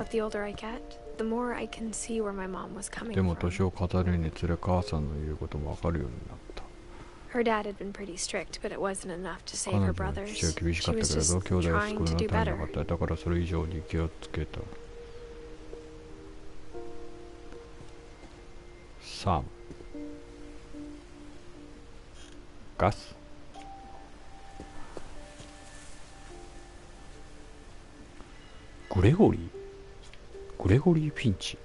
But the older I get, the more I can see where my mom was coming でも from. 年を重ねるにつれ母さんの言うことも分かるようになった。 Her dad had been pretty strict, but it wasn't enough to 彼 save 女 her の brothers. 父は厳し She かった was けれ just ど兄弟を trying 救う to の do は足りな better. かった。だからそれ以上に気をつけた。3ガスグレゴリーフィンチ。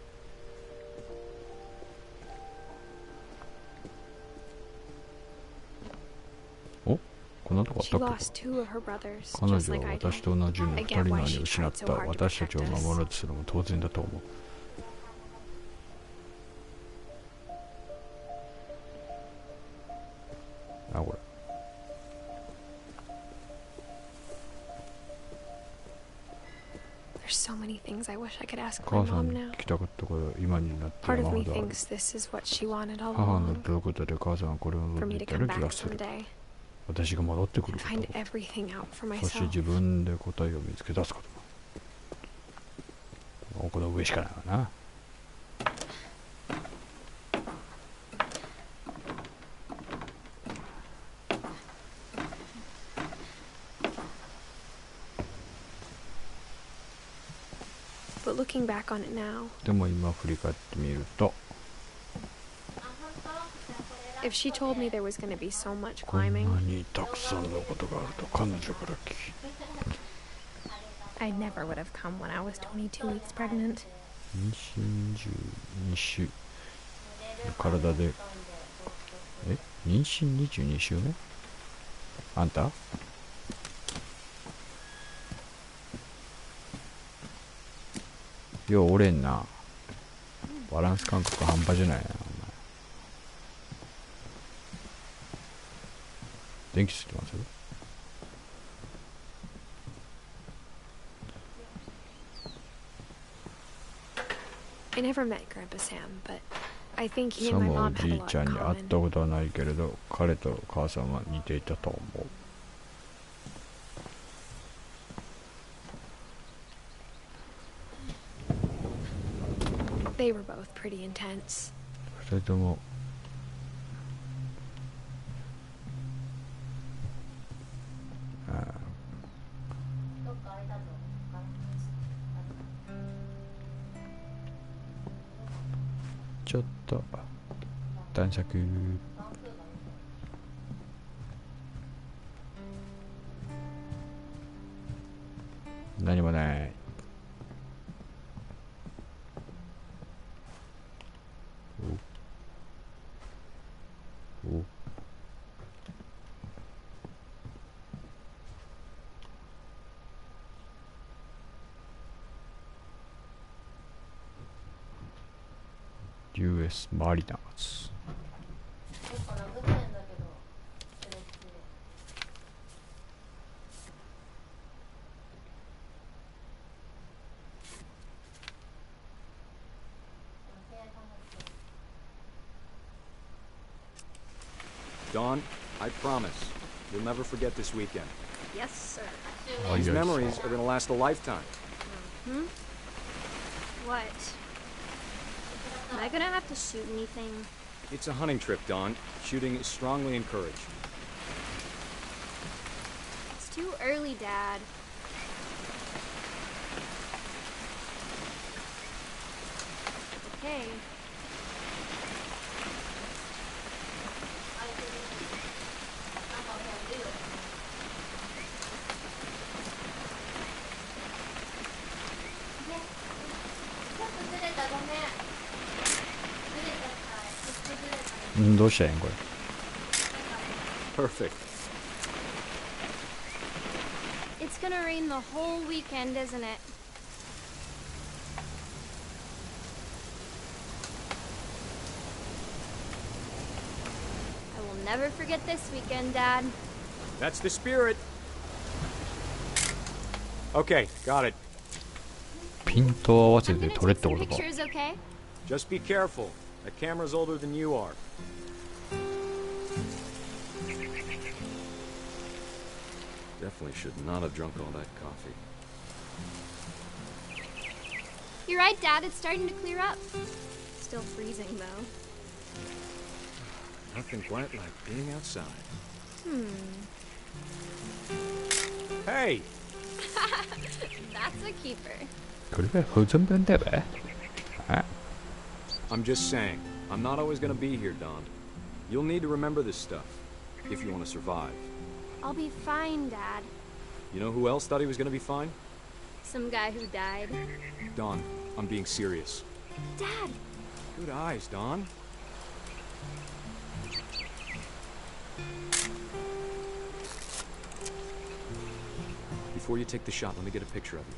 お、こんなとこあっ She たっけ？ lost 2 of her brothers, 彼 just 女 like は I 私 did. と同じように I 2 get 人の why 兄 she を失っ tried た。 so hard to 私たちを protect us. 守ろうとするのも当然だと思う。あ、これ。 There's so many things I wish I could ask my 母さん mom に now. 聞きたかったから今になって Part 山 of ほ me どある。 thinks this is what she wanted all 母の along. どういうことで母さんはこれを望 For んで me い to た come 気 back がする。 someday 私が戻ってくる and こ find と。 everything out for そして myself. 自分で答えを見つけ出すこと。もうこの上しかないわな。But looking back on it now, でも今振り返ってみると if she told me there was going to be so much こんな climbing, にたくさんのことがあると彼女から聞き I never would have come when I was 22 weeks pregnant. 妊娠12週体で妊娠22週目あんたようおれんなバランス感覚半端じゃないなお前電気ついてますよ I never met Grandpa Sam, but I think he サ and my ムお mom had じ a い lot ちゃ in んに会っ common. たことはないけれど彼と母さんは似ていたと思う They were both pretty intense. 二人ともちょっと探索何もないお US マリナーズ Dawn, I promise, you'll never forget this weekend. Yes, sir. These memories are gonna last a lifetime. Hmm? What? Am I gonna have to shoot anything? It's a hunting trip, Dawn. Shooting is strongly encouraged. It's too early, Dad. Okay. Perfect. It's gonna rain the whole weekend, isn't it? I will never forget this weekend, Dad. That's the spirit. Okay, got it. ピントを合わせ I'm て gonna 撮れっ take て some ことか pictures, okay? Just be careful. That camera's older than you are. Definitely should not have drunk all that coffee. You're right, Dad. It's starting to clear up. Still freezing, though. Nothing quite like being outside. That's Hey! a keeper. これが保存版だわ I'm just saying, I'm not always gonna be here, Don. You'll need to remember this stuff, if you want to survive. I'll be fine, Dad. You know who else thought he was gonna be fine? Some guy who died. Don, I'm being serious. Dad! Good eyes, Don. Before you take the shot, let me get a picture of you.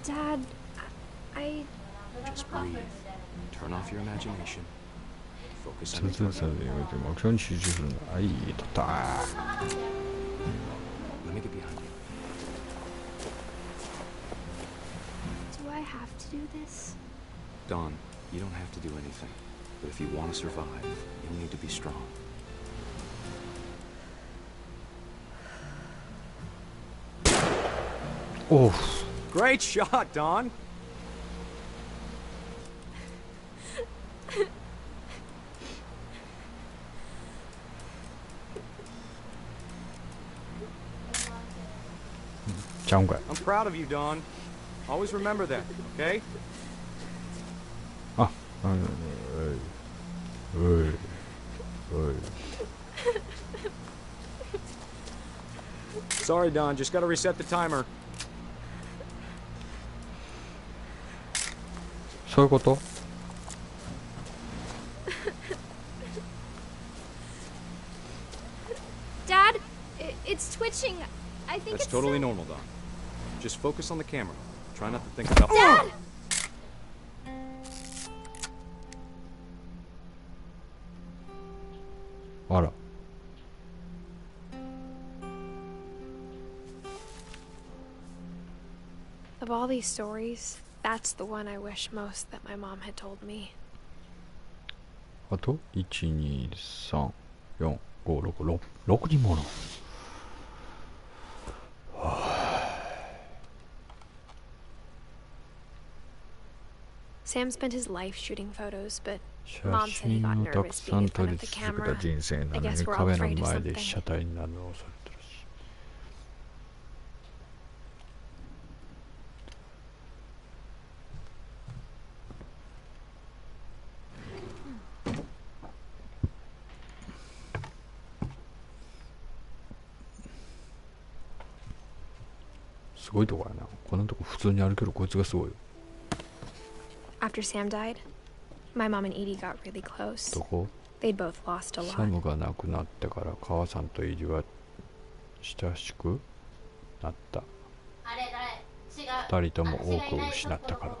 Dad, I... Just breathe. Turn off your imagination. Focus on 通 your 通さで言われて目標に集中するんだはい撮った Let me get behind you. Do I have to do this? Don, you don't have to do anything. But if you want to survive, you'll need to be strong. Oh. Great shot, Don! ちゃうんかい。 I'm proud of you, Dawn. Always remember that, okay? あ、おいおいおい。Sorry, Dawn. Just gotta reset the timer. そういうこと？ Dad, it's twitching. I think That's it's totally so... normal, Dawn. Just focus on the camera. Try not to think about. Dad! あら。 Of all these stories, that's the one I wish most that my mom had told me. あと1、2、3、4、5、6、6人もの。Sam spent his life shooting photos, but 写 Mom said he got 真をたく nervous さ being ん in 撮 front り of the 続けた camera. 人生な I の guess に we're all 壁 afraid の of 前で something. 被写体になるのを恐れてるし。すごいとこやな。こんなとこ普通に歩けるこいつがすごいよ。 After Sam died, my mom and Edie got really close. どこ？ They'd both lost a サ lot. ムが亡くなってから母さんとイリは親しくなった。二人とも多く失ったから。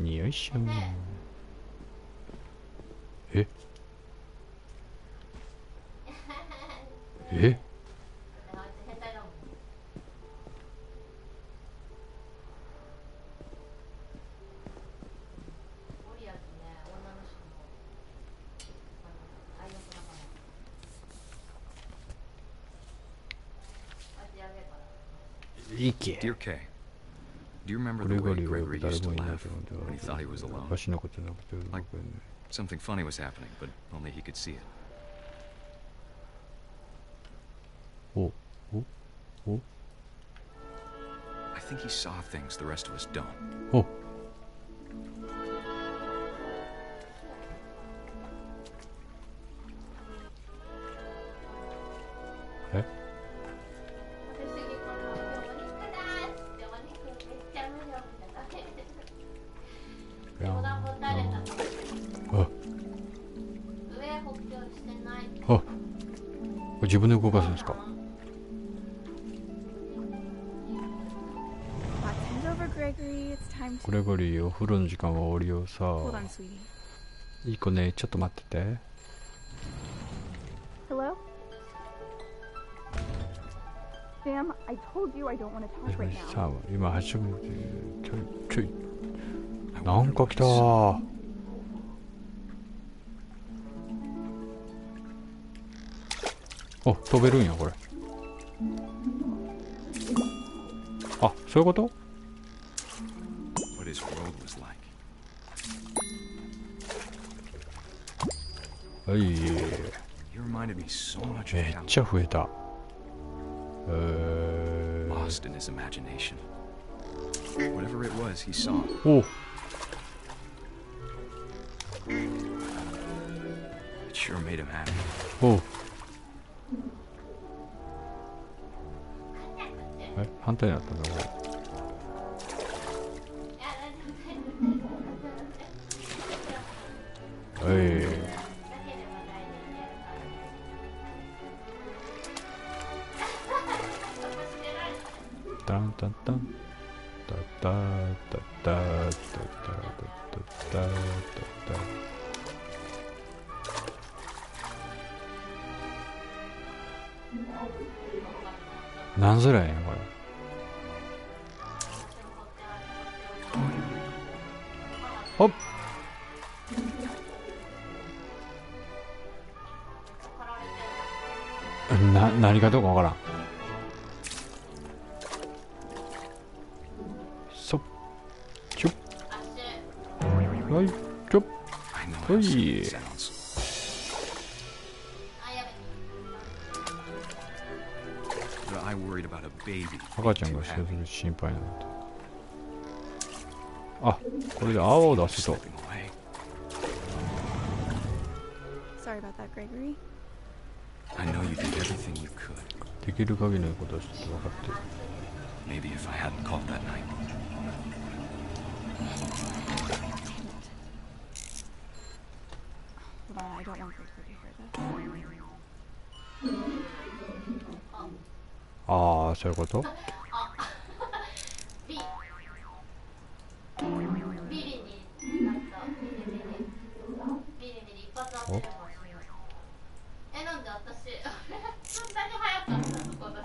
よいしょ。え？え？いけ。 Dear Kay, do you remember こ the れが way 理由は Gregory 誰 used も to いない laugh と思って when he thought he was alone? 私のことじゃなくて Like something funny was happening, but only he could see it. おお I think he saw things the rest of us don't. おえあ、自分で動かすんですか。 Hot over, Gregory. It's time to... グレゴリーお風呂の時間は終わりよさ。 Hold on, sweetie. いい子ね、ちょっと待ってて。 Hello? Sam, I told you I don't want to talk right now. さあ、今初めてちょいなんか来たー。お、飛べるんやこれ。あ、そういうこと？ What his world was like. はい。 He reminded me so much め of っ Cal. ちゃ増えた。Lost in his imagination. Whatever it was, he saw. お。 It sure made him happy. お。え、反対になったんだこれ。はい。タンタンタンタタタタタタタタタタ。何ずらいやんこれ。ほっ。何がどうかわからん。そっちゅっはい、ちょっ。ほい。赤ちゃんが死ぬ時心配なんだ。あ、これで泡を出すと。Sorry about that, Gregory. できる限りのことをして分かってる。Maybe if I hadn't called that night. Hold on, I don't want Gregory to hear this. ああ、そういうこと？なんで私そんなに早かったのこの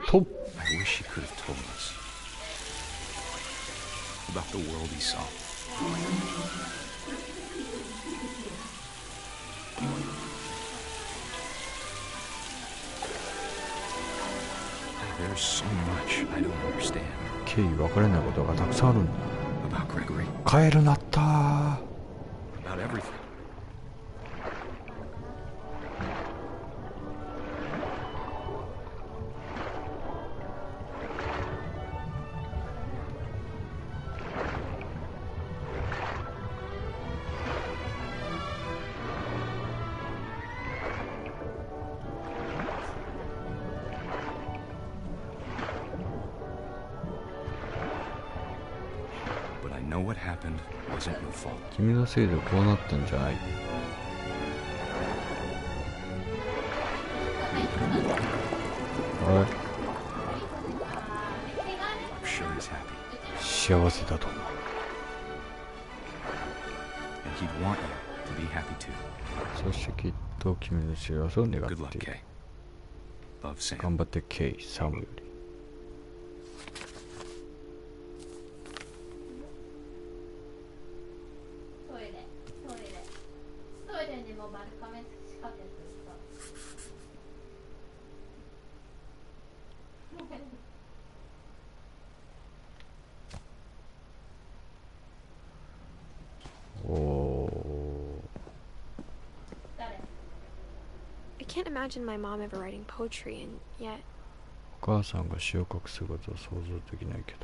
と。I wish he could have told us about the world he saw. There's so much I don't understand. 経緯分からないことがたくさんあるんだ。 About Gregory. カエルなったー。 About everything. Know what happened wasn't your fault. 君のせいでこうなったんじゃない。はい。I'm sure he's happy. 幸せだと思う。And he'd want you to be happy too. そしてきっと君の幸せを願ってい Good luck, る。 Kay. Love, Sam. 頑張ってケイ、サムより。I can't imagine my mom ever writing poetry, and yet お母さんが詩を書く姿を想像できないけど。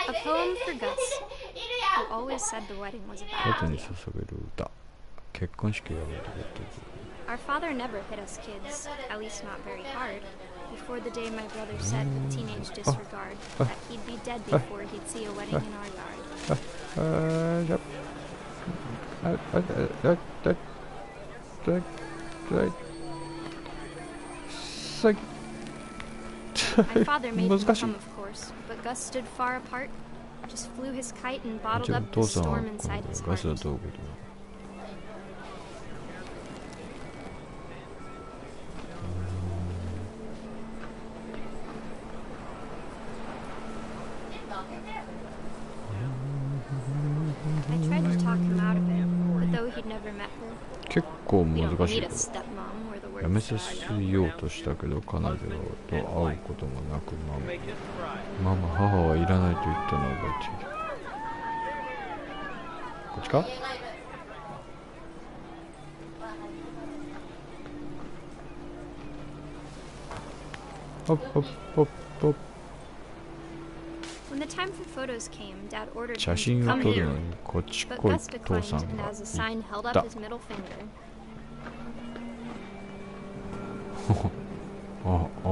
a poem for Gus, who always said the wedding was 後 about に注げる歌。結婚式がやめてくれてる。 Our father never hit us kids, at least not very hard, before the day my brother said with teenage disregard that he'd be dead before he'd see a wedding in our yard. My father made him come, of course, but Gus stood far apart, just flew his kite and bottled up the storm inside his heart. I tried to talk him out of it, but though he'd never met her, 結構 we 難 don't しい need a こと。 stepmom where the やめ word さ is せようとしたけど彼女と会うこともなくママ母はいらないと言ったのを覚えている。こっちか？ホッホッホッホッ。 When the time for photos came, Dad ordered 写 him 真 to を come 撮る here, のにこっち but 来い Gus 父 declined さん and が as a 言 sign っ held up た。 his middle finger. ああ。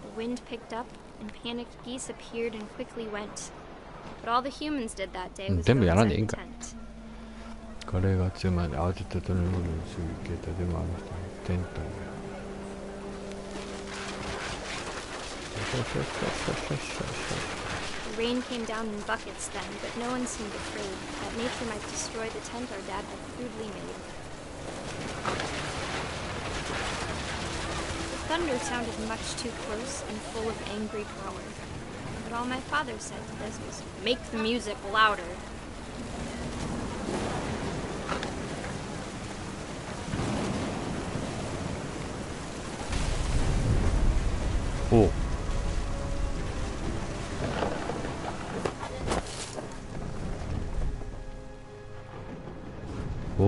The wind picked up, and panicked geese appeared and quickly went. But all the humans did that day was 全部やら rose んでいいん and かい。 tent. カレーが強いまで慌てて取り戻るすぐ消えた。でもあの人のテントに。 The rain came down in buckets then, but no one seemed afraid that nature might destroy the tent our dad had crudely made. The thunder sounded much too close and full of angry power. But all my father said to this was, make the music louder. Oh.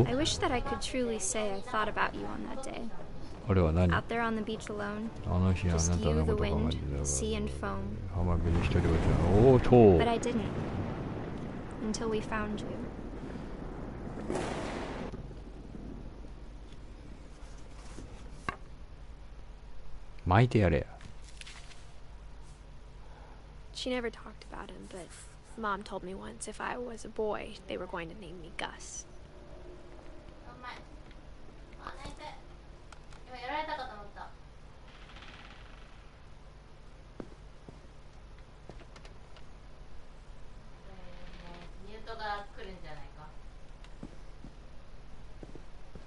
I wish that I could truly say I thought about you on that day. あれは何？ Out there on the beach alone. あの日あなた Just の you, こ the と考え wind, てた sea and foam. 浜辺に一人ぼっちなの。おお、そう。 But I didn't. Until we found you. 巻いてやれや。 She never talked about him, but Mom told me once if I was a boy, they were going to name me Gus. お前あ泣いて今やられたかと思った。ミュートが来るんじゃないか。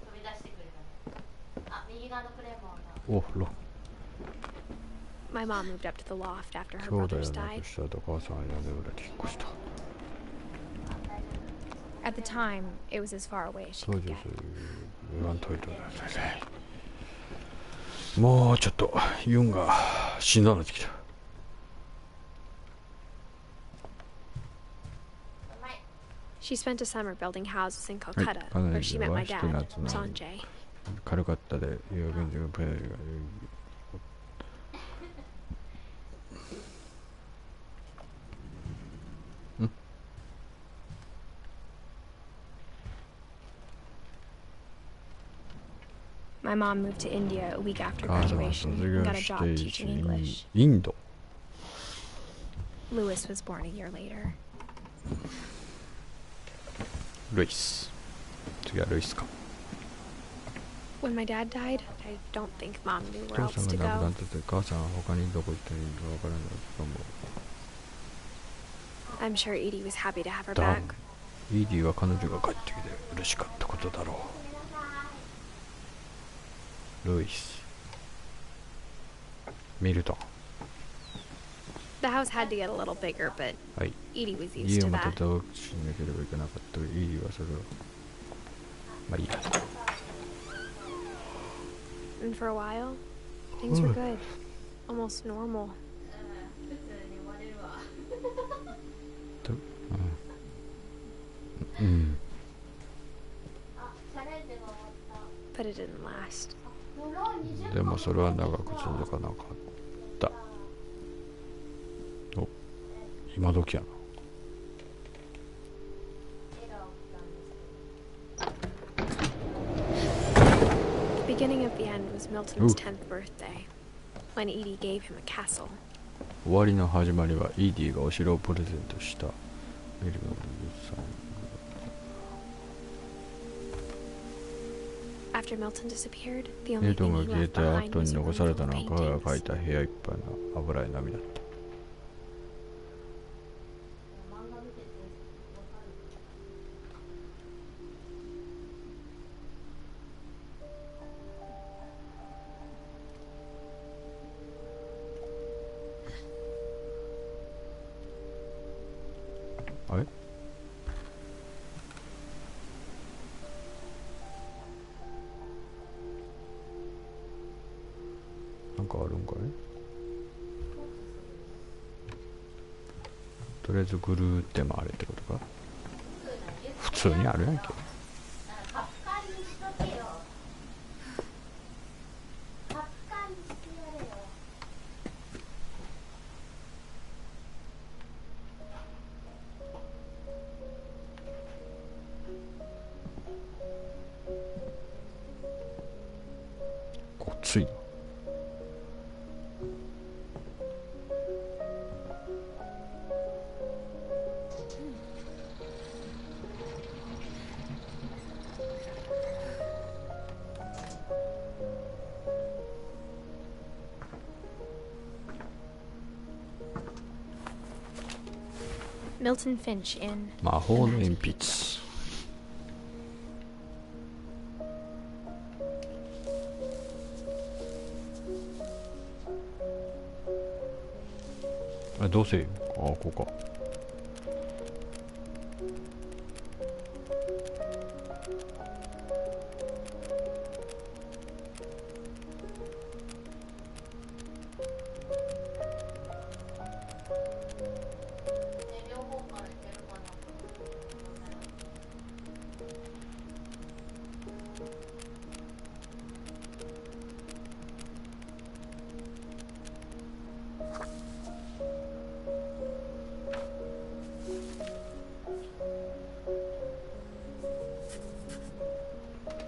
飛び出してくるかね。あ、右側のクレーモンが。おろ。 My mom moved up to the loft after her そうだよ brothers な died. としたらお母さんは屋根裏に引っ越した。 At the time, it was as far away as she そう could で get. す。言わんといてください。もうちょっとユンがしんどくなってきた。 She spent a summer building houses in Calcutta, 彼女 where she met は my ひと dad, 夏の Sanjay. カルカッタで有限人プレイが My mom moved to India a week after 母さんは graduation 卒 and 業 got a し job て teaching English. インド Louis was born a year later. ルイス次はルイスか When my dad died, I don't think Mom knew お where 父さ else ん to が亡くな go. ってて母さんは他にどこ行ったらいいかわからないと思う I'm sure Edie was happy to have her だ back. イーディは彼女が帰ってきて嬉しかったことだろうルイスミルトン The house had to get a little bigger, but はい Edie was 家 used を to また that. 大きくしなければいけなかったイーディはそれをまあいいや And for a while, things were good. Almost normal. とうん But it didn't last. でもそれは長く続かなかったお今時やな The beginning of the end was Milton's Ooh. 10th birthday, when Edie gave him a castle. 終わりの始まりはイーディがお城をプレゼントしたミルトンさん After Milton disappeared, the ミ only ルトン thing が he 消え left た behind 後 was に a 残 room され full た of のは彼が描 paintings. いた部屋いっぱいの油絵のみだった あれなんかあるんかいとりあえずぐるーって回れってことか普通にあるやんけごっついなMilton Finch in 魔法の鉛筆 The あ、どうせこうか。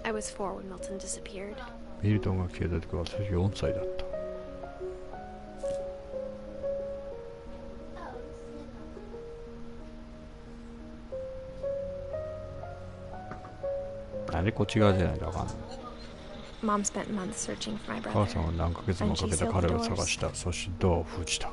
I was 4 when Milton disappeared. ミルトンが消えた時は私4歳だった。なんでこっち側じゃないとあかんの。 Mom spent months searching for my 母 brother. さんは何ヶ月もかけて彼を探した。そしてドアを封じた。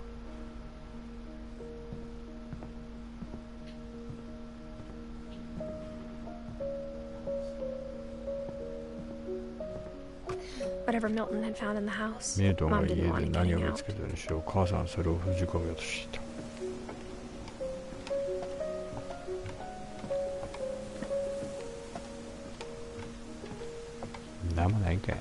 Whatever Milton had found in the house, ミルトンが Mom 家 didn't で want it 何を getting 見つ out. けたにしろ母さんはそれを封じ込めようとしていた。なんもないんかい。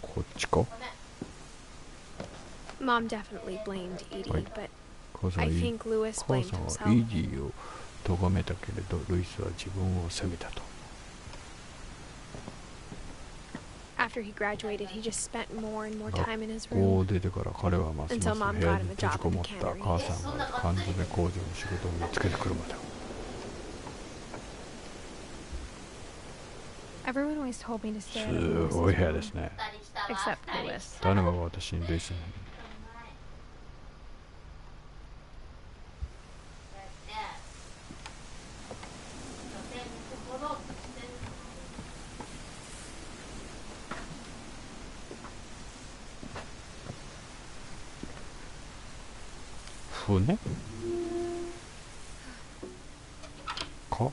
こっちか。 Mom definitely blamed Edie, Right. but 母さん I は think Lewis 母 blamed さんは himself. イーディを咎めたけれどルイスは自分を責めたと。 After he graduated, he just spent more and more 学 time in his 校 room. を出てから彼はますます Until Mom 部屋 got に him a 閉じ job こ in も the った cannery. 母さんが缶詰工場の仕事を見つけてくるまで。 Everyone always told me to stay す out of ごい Lewis's 部屋 room, ですね。 except Lewis. 誰もが私にルイスに。 船か。こ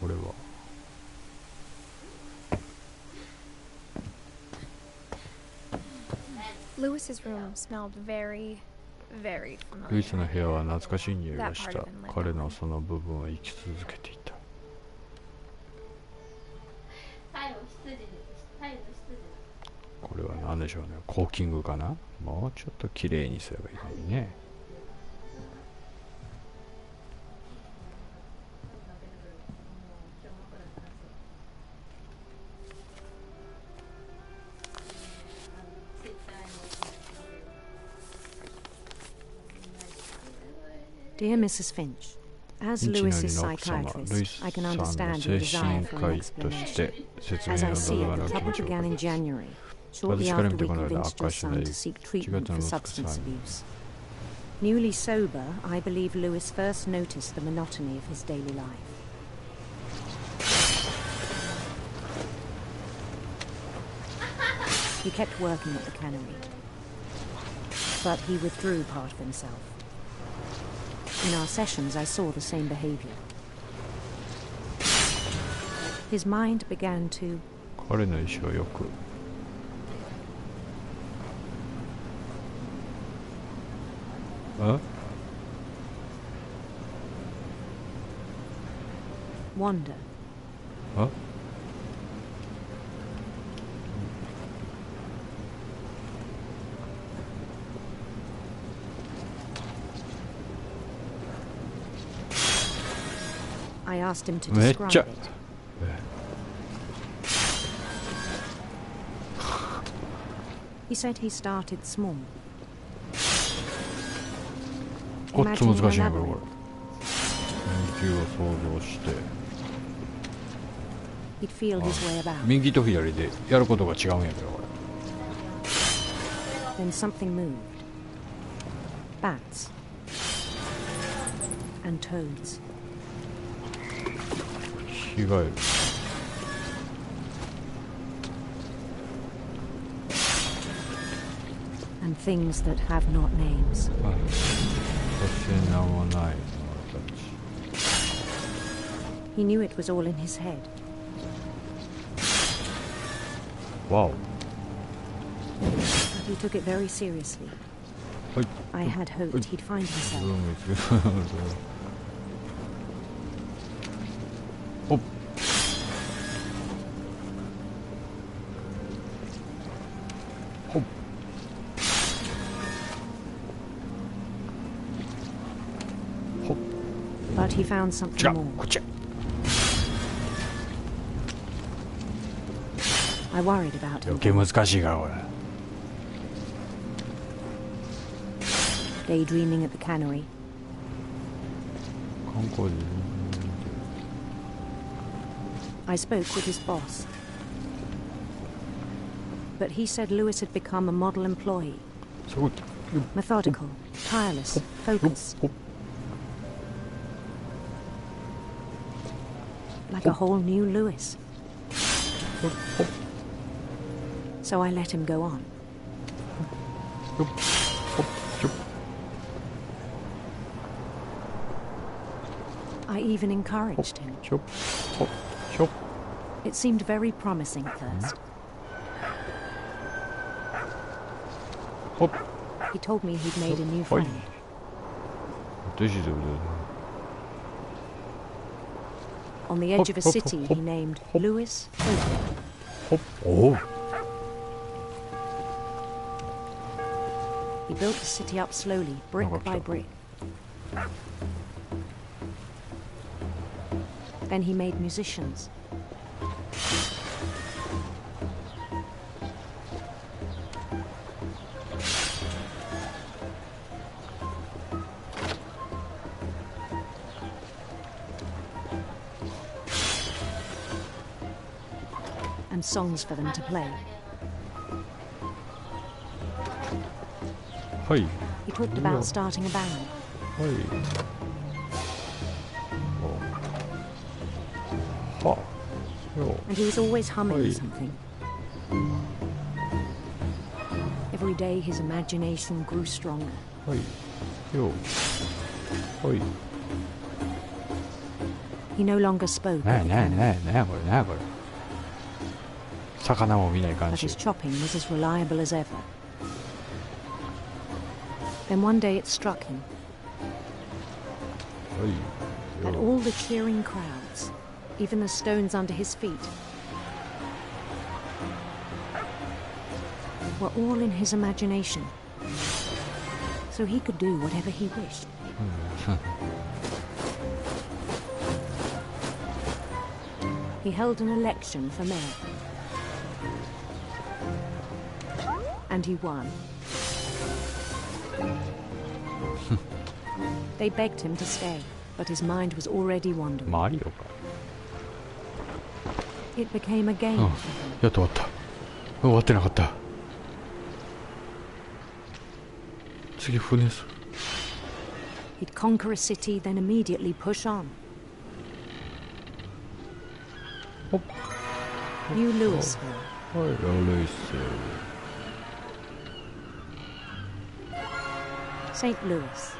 れは Lewis's room smelled very, very ルイ familiar. スの部屋は懐かしい匂いがした。彼のその部分は生き続けていた。これは何でしょうね。コーキングかな。もうちょっと綺麗にすればいいのにね。Dear Mrs. Finch, as Lewis's psychiatrist, I can understand your desire for an explanation. As I see it, the trouble began in January, shortly after we convinced your son to seek treatment for substance abuse. Newly sober, I believe Lewis first noticed the monotony of his daily life. He kept working at the cannery, but he withdrew part of himself. In our sessions, I saw the same behavior. His mind began to... 彼の意思はよく wander. I asked him to describe it. He said he started small. こっち難しいなこれ。研究を想像して。 He'd feel his way about. 右と左でやることが違うんやけどこれ。 Then something moved. Bats. And toads. ヒガエル。and things that have not names. はい。そして名もないものたち。He knew it was all in his head. Wow. He took it very seriously. はい。 I had hoped he'd find himself. ほっ。ほっ。 But he found something more. I worried about him. 余計難しいからこれ。 Daydreaming at the cannery. 観光で。 I spoke with his boss. But he said Lewis had become a model employee. すごい。 Methodical, tireless, focused. Like a whole new Lewis. So I let him go on. I even encouraged him. It seemed very promising at first. He told me he'd made a new friend. On the edge of a city he named Lewis Oakland. He built the city up slowly, brick by brick. Then he made musicians. And songs for them to play. はい。 He talked about starting a band. はい。はあ。よ。 And he was always humming Hey. something. Every day his imagination grew stronger. はい。よ。はい。 He no longer spoke. なになになになにこれなにこれ。魚も見ない感 But じ。 his chopping was as reliable as ever. Then one day it struck him はい。 that all the cheering crowds, even the stones under his feet, were all in his imagination. So he could do whatever he wished. He held an election for mayor. And he won. They begged him to stay, but his mind was already wandering. マリオか。 It became a game うん。 for him. やっと終わった。終わってなかった。次船する。 He'd conquer a city, then immediately push on. Hop. New Louisville. はい、ルイス。 St. Louis.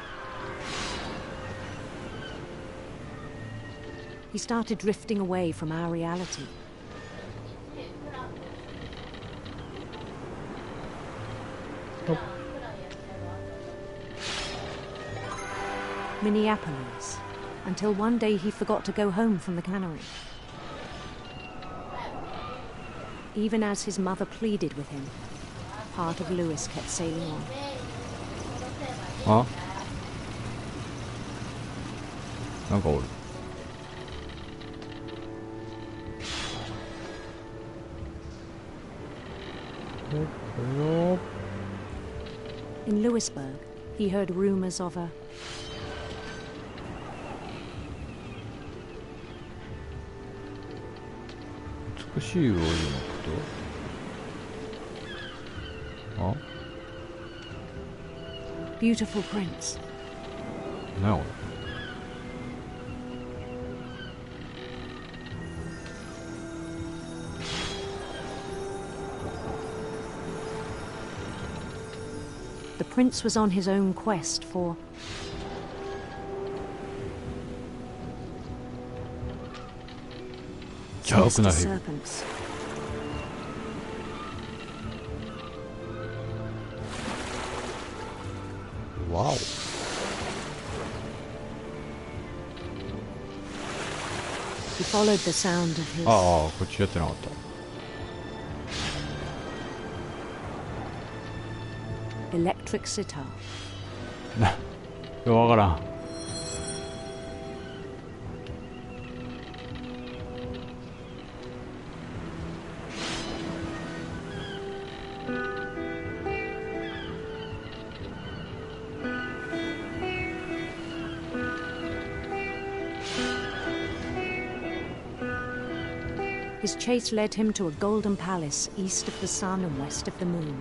He started drifting away from our reality. Minneapolis, until one day he forgot to go home from the cannery. Even as his mother pleaded with him, part of Lewis kept sailing on. あ、なんかおる。 In Louisburg, he heard rumors of a 美しい王女のこと。あ、 beautiful prince. なんやこれ。 He The prince was on his own quest for sinister serpents. Wow. He followed the sound of his こっちやってなかった。electric sitar. わからん。His chase led him to a golden palace east of the sun and west of the moon.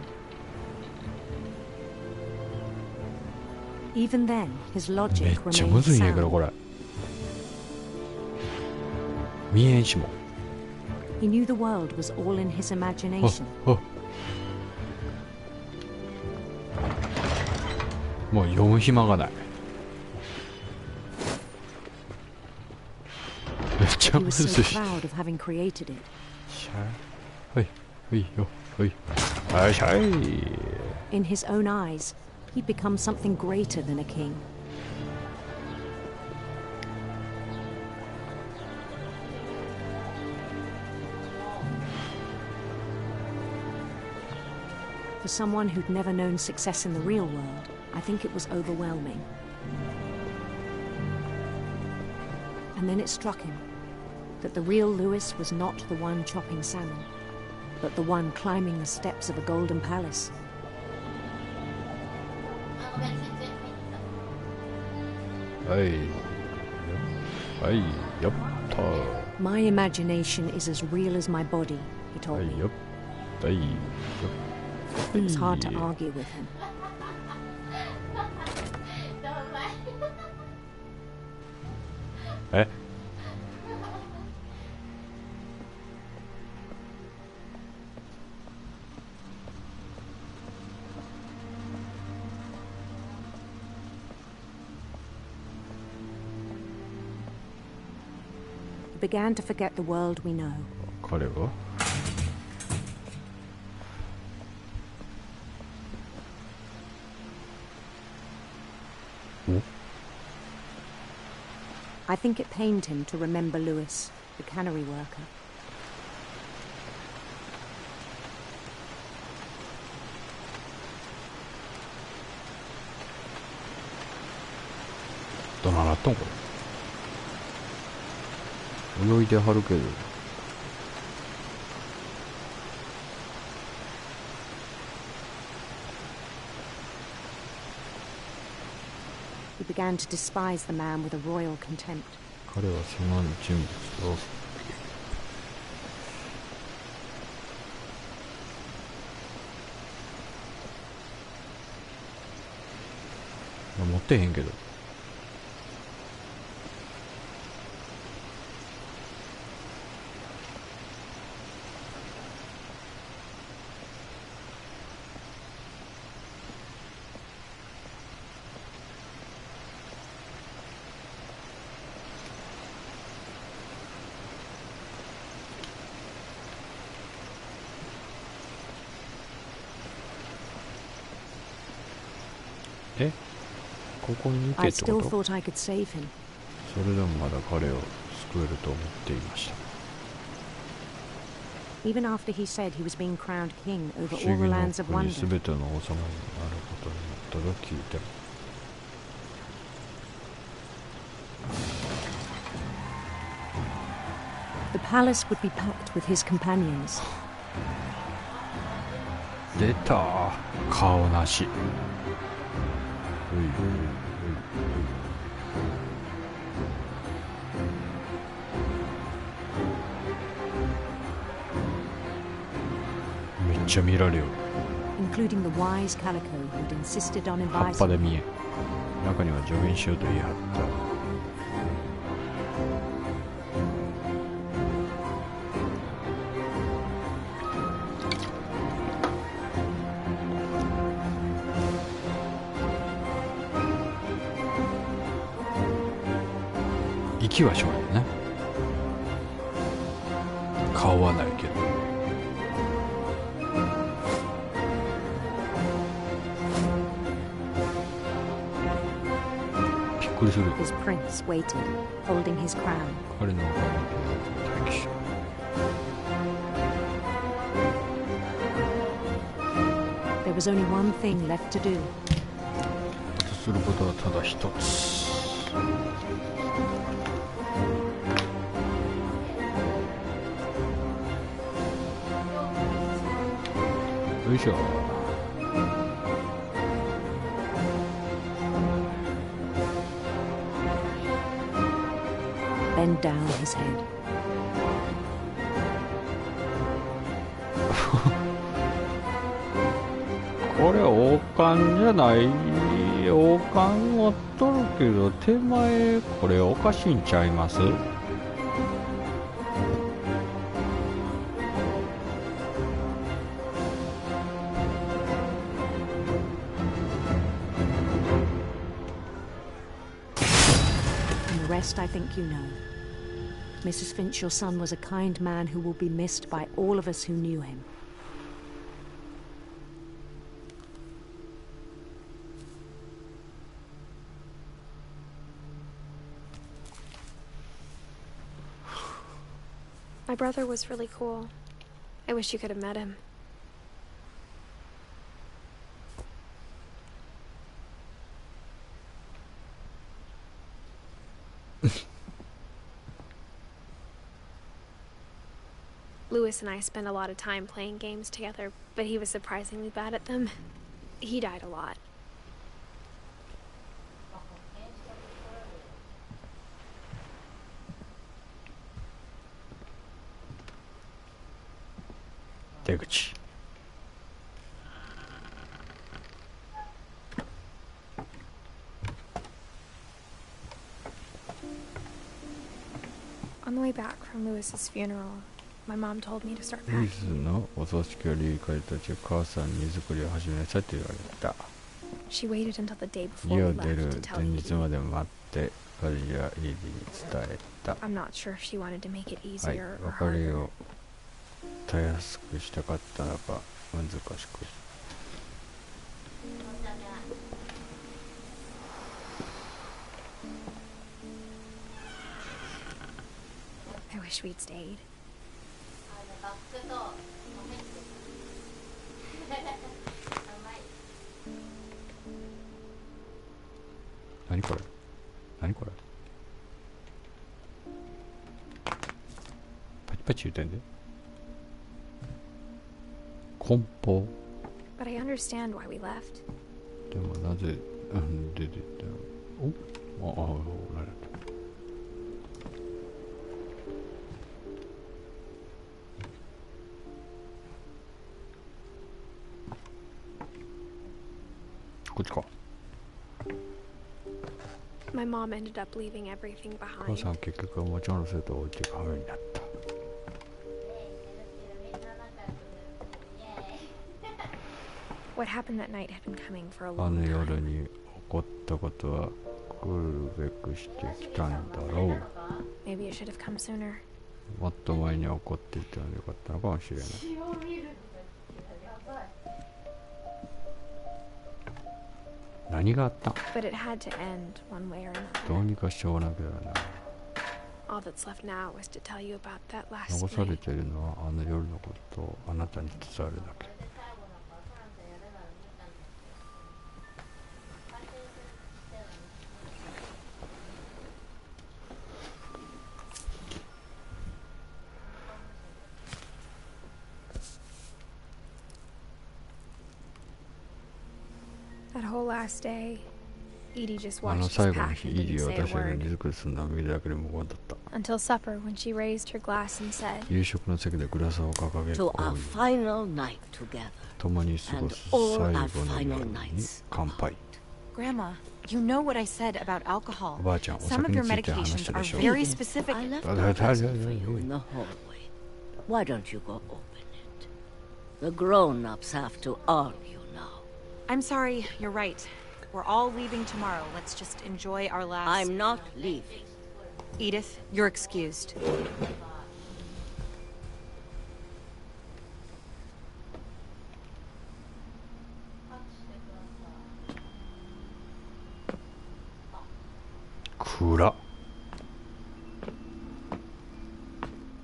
Even then, his めっ logic ちゃむ remained ずいんやけど sound. これ。見えんしも。 He knew the world was all in his imagination. もう読む暇がない。めっちゃ He む was ず so い。 proud of having created it. はいはいよはいはいはい。 In his own eyes, he'd become something greater than a king. For someone who'd never known success in the real world, I think it was overwhelming. And then it struck him that the real Lewis was not the one chopping salmon, but the one climbing the steps of a golden palace. はいはいやった。 My imagination is as real as my body, he は told い me. よはいよ。 It was hard to argue with him. え He began to forget the world we know. 彼は I think it pained him to remember Lewis, the cannery worker. どななっとんこれ。泳いではるけど。 He began to despise the man with a royal contempt. 彼はその人物を持ってへんけど。え、ここに行け I ってこ still と？ thought I could save him. それでもまだ彼を救えると思っていました。 Even after he said he was being crowned king 不 over 思 all 議 the の lands of 国 wonder. すべての王様になることになったと聞いても。 The palace would be packed with his companions. 出た顔なし。めっちゃ見られよ。 including the wise calico who'd insisted on 葉っ advising ぱで見え。中には助言しようと言い張った。 He 気はしょうよね。顔はないけど。びっくりする。His prince waited, holding his crown. 彼の顔は待機し。There was only one thing left to do. することはただ一つ。よいしょ。Bend down his head. これ王冠じゃない。王冠持っとるけど手前これおかしいんちゃいます？I think you know. Mrs. Finch, your son was a kind man who will be missed by all of us who knew him. My brother was really cool. I wish you could have met him. Lewis and I spent a lot of time playing games together, but he was surprisingly bad at them. He died a lot. Deguchi. On the way back from Lewis's funeral, my mom told me to start ルイ packing. スのお葬式を理解たち母さんに荷造りを始めなさいと言われた。 She waited until the day before 家 we を出 left る to tell 前 Edie. 日まで待って彼女はエディに伝えた。 I'm not sure if she wanted to make it はい、 easier or 別れ harder. をたやすくしたかったのか難しく。 I wish we'd stayed. 何これ？何これ？パチパチ言うてんで。梱包。 But I understand why we left. でもなぜ出てったの？お、何だった？こっちか。 My mom ended up leaving everything 母 behind. さん結局おもちゃのセットを置いてカフェになった。 What happened that night had been coming for a あ long の夜 time. に起こったことは来るべくしてきたんだろう。 Maybe it should have come sooner. もっと前に起こっていたのでよかったのかもしれない。 何があった？ But it had to end one way or どう another. にかしようなきゃな。 All that's left now was to tell you about that last 残され night. ているのはあの夜のことをあなたに伝えるだけ。 That whole last day, Edie just あの watched 最 us 後の pack 日、 and イデ didn't ィは say a 私が word. 荷造りするのを見るだけで無言だった Until supper, when she raised her glass and said, 夕食の席でグラスを掲げ To こ our う final night together 共に過ご and す all 最 our 後の final 夜に nights 乾杯。 Grandma, you know what I said about alcohol. おばあちゃん、お Some 酒 of に your ついて話し medications たで are しょ。 very specific. I left a present for you in the hallway. Why don't you go open it? The grown-ups have to argue now. I'm sorry, you're right. We're all leaving tomorrow. Let's just enjoy our last... I'm not leaving. Edith, you're excused.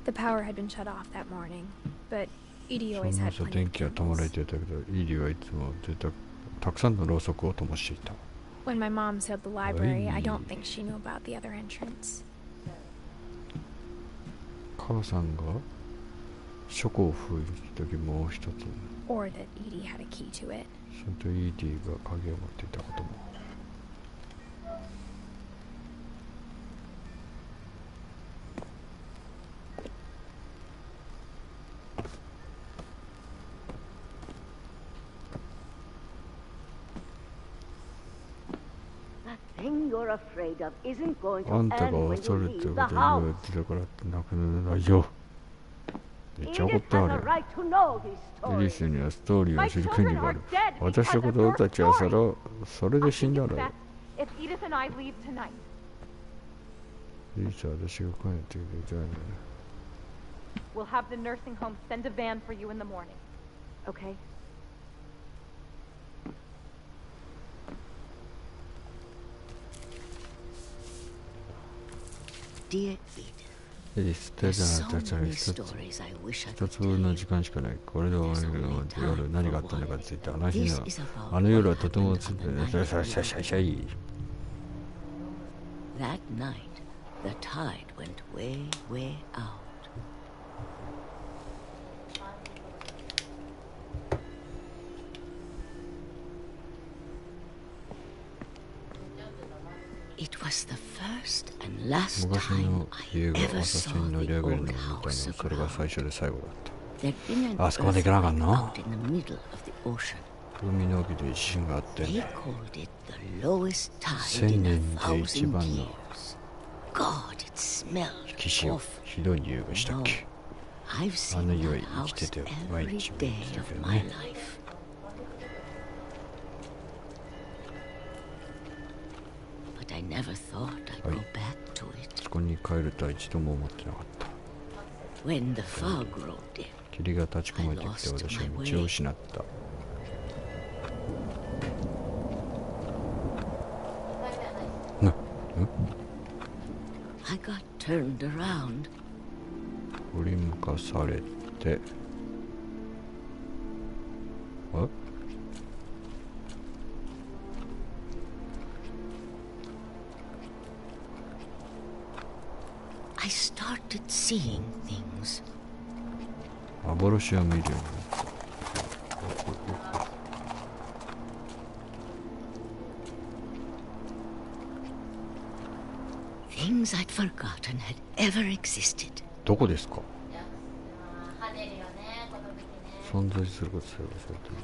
The power had been shut off that morning, but Edie そ always の had 朝 plenty 電 of 気は灯られ candles. ていたけど、イリーはいつもたくさんのろうそくを灯していた。 When my mom sailed the library, I don't think she knew about the other entrance. 母さんが書庫を封じた時もう一つ、 Or that Edie had a key to it. それとイディが鍵を持っていたことも。あんたが恐れてること言われてたからってなくならないよ。めっちゃ怒ってある。エリスにはストーリーを知る権利がある。私の子供たちはそれで死んだのよ。エリスは私が帰ってきていたいのよ。We'll have the nursing home send a van for you in the morning. Okay? Dear エリス、手じゃないたちは一つ分の時間しかない。これで終わりの夜何があったのかについて話には、あの夜はとてもついてね。シャイシャイ。That night, the tide went way, way out. It was the first and last 昔 time の I 家が ever 朝 saw に乗り the 上げるのを old 見たの。 house それが aground. 最初で最後だっ There'd been an た。あそこまで行かなあかん earthquake な。 out in the middle of the ocean. 海の沖で地震があってね。 They called it the lowest tide 1000 in a 年で一 thousand 番の years. God, it smelled 岸よ。 awful. ひどい匂いがしたっけ。 I've あの seen 匂 that い生きて house て毎 every 日見 day てた of けど my ね。 life. But I never thought I'd go back to it. そこに帰るとは一度も思ってなかった。 When the fog rolled in, 霧が立ち込めてきて私は道を失った。 I got turned around. 振り向かされて、あ？ I started seeing things. 幻を見るようになった。 Things I'd forgotten had ever existed. どこですか？存在することさえ忘れてる。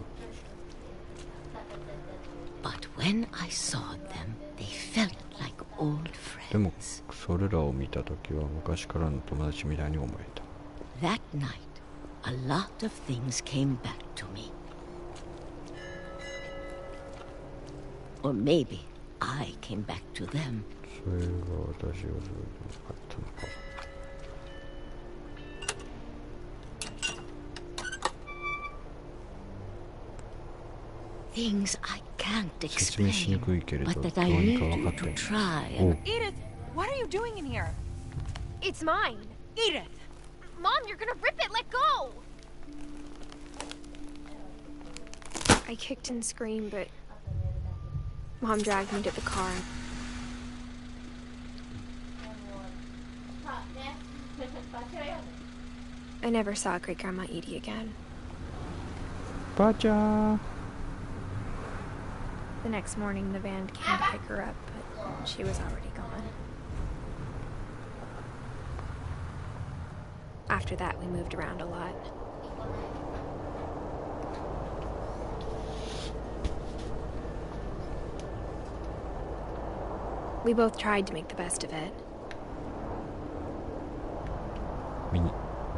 But when I saw them, they felt like old でも friends. それらを見たときは昔からの友達みたいに思えた。 That night, a lot of things came back to me. Or maybe I came back to them. それが私がずっと分かったのか。 Things I can't 説明しに explain, くいけれど、 but ど that う I にか need 分か you った to よ。 try お and Edith, what are you doing in here? It's mine. Edith! Mom, you're gonna rip it! Let go! I kicked and screamed, but Mom dragged me to the car. I never saw Great Grandma Edie again. ばあちゃん。 The next morning, the van came to pick her up, but she was already gone. After that, we moved around a lot. We both tried to make the best of it.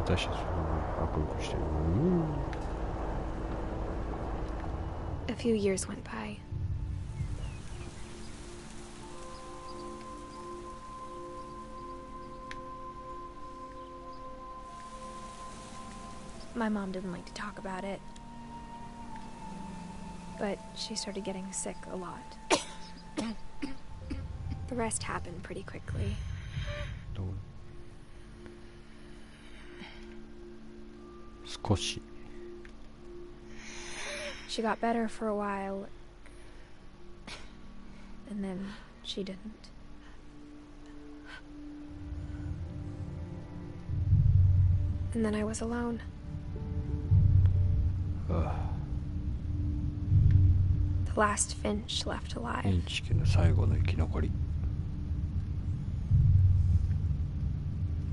私たち悪くしてる。 A few years went by.「My mom didn't like to talk about it. But she started getting sick a lot. The rest happened pretty quickly. She got better for a while, and then she didn't. And then I was alone. The last Finch left alive. フィンチ家の最後の生き残り。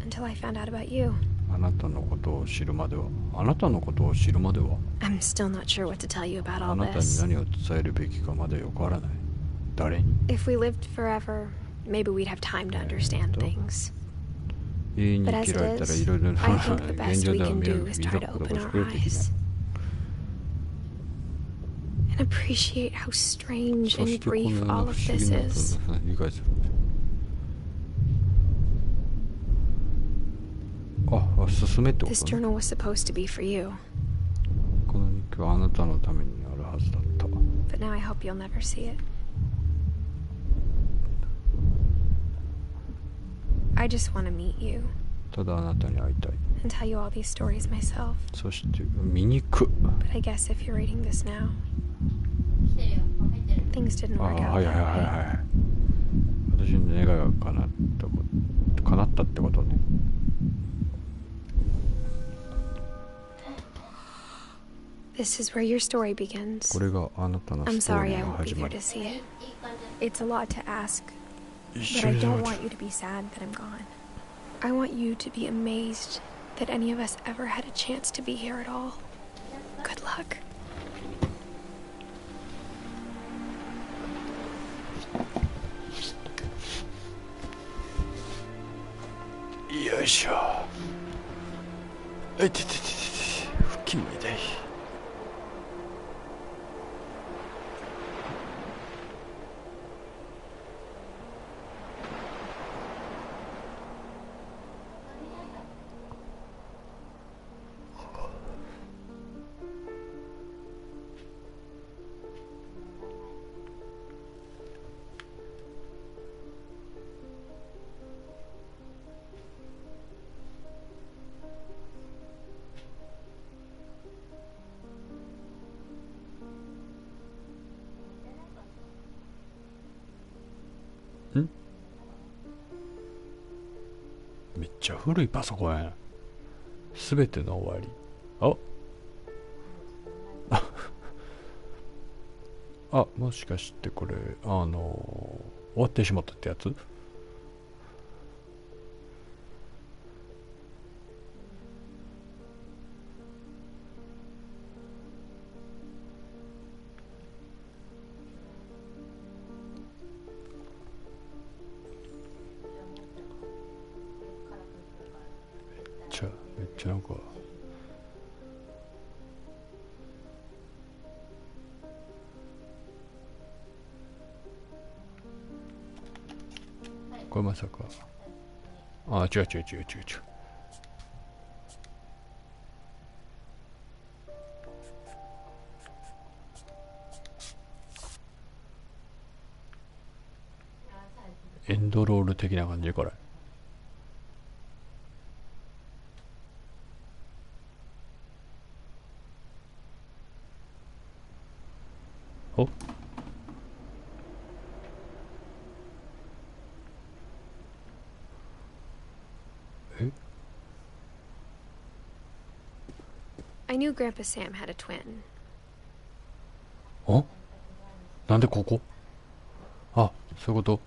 Until I found out about you. あなたのことを知るまでは。あなたのことを知るまでは。I'm still not sure what to tell you about あ all なたに this. 何を伝えるべきかまでよくわからない。誰に？ If we lived forever, maybe we'd have time to understand things. 永遠に生きられたらいろいろな I think the 現 best 状 we では can 見える do is 見 try た to こと open が our 作れていない。 eyes and appreciate how strange そ and してこのよ brief うな all 不 of 思議 this な is. ことを理解する。あ、進めってこ This とね。 journal was supposed to be for you, この日記はあなたのためにあるはずだった。 but now I hope you'll never see it. I just want to meet you ただあなたに会いたい。 and tell you all these stories myself. そして見に行く。 But I guess if you're reading this now, things didn't あ、 work out はいはいはい that はい way. はい。私の願いが叶ったってことね。This is where your story begins. これがあなたの I'm ストーリ sorry ー I の won't be 始 here まり。 to see it. It's a lot to ask, 一 but 緒 I に don't want you to be sad that I'm gone. I want you to be amazed that any of us ever had a chance to be here at all. Good luck. よいしょ。あいててててて、腹筋も痛い。めっちゃ古いパソコンや。すべての終わり。あもしかしてこれ終わってしまったってやつ？めっちゃなんかこれまさか違うエンドロール的な感じこれ。おI knew Grandpa Sam had a twin. なんでここ？そういうこと？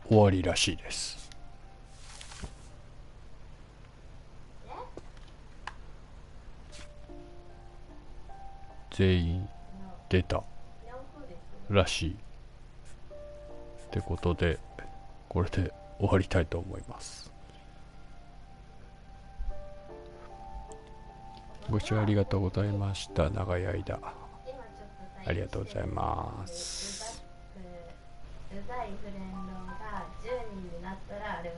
終わりらしいです。全員出たらしいってことで、これで終わりたいと思います。ご視聴ありがとうございました。長い間ありがとうございます。うざいフレンドが10人になったらあれを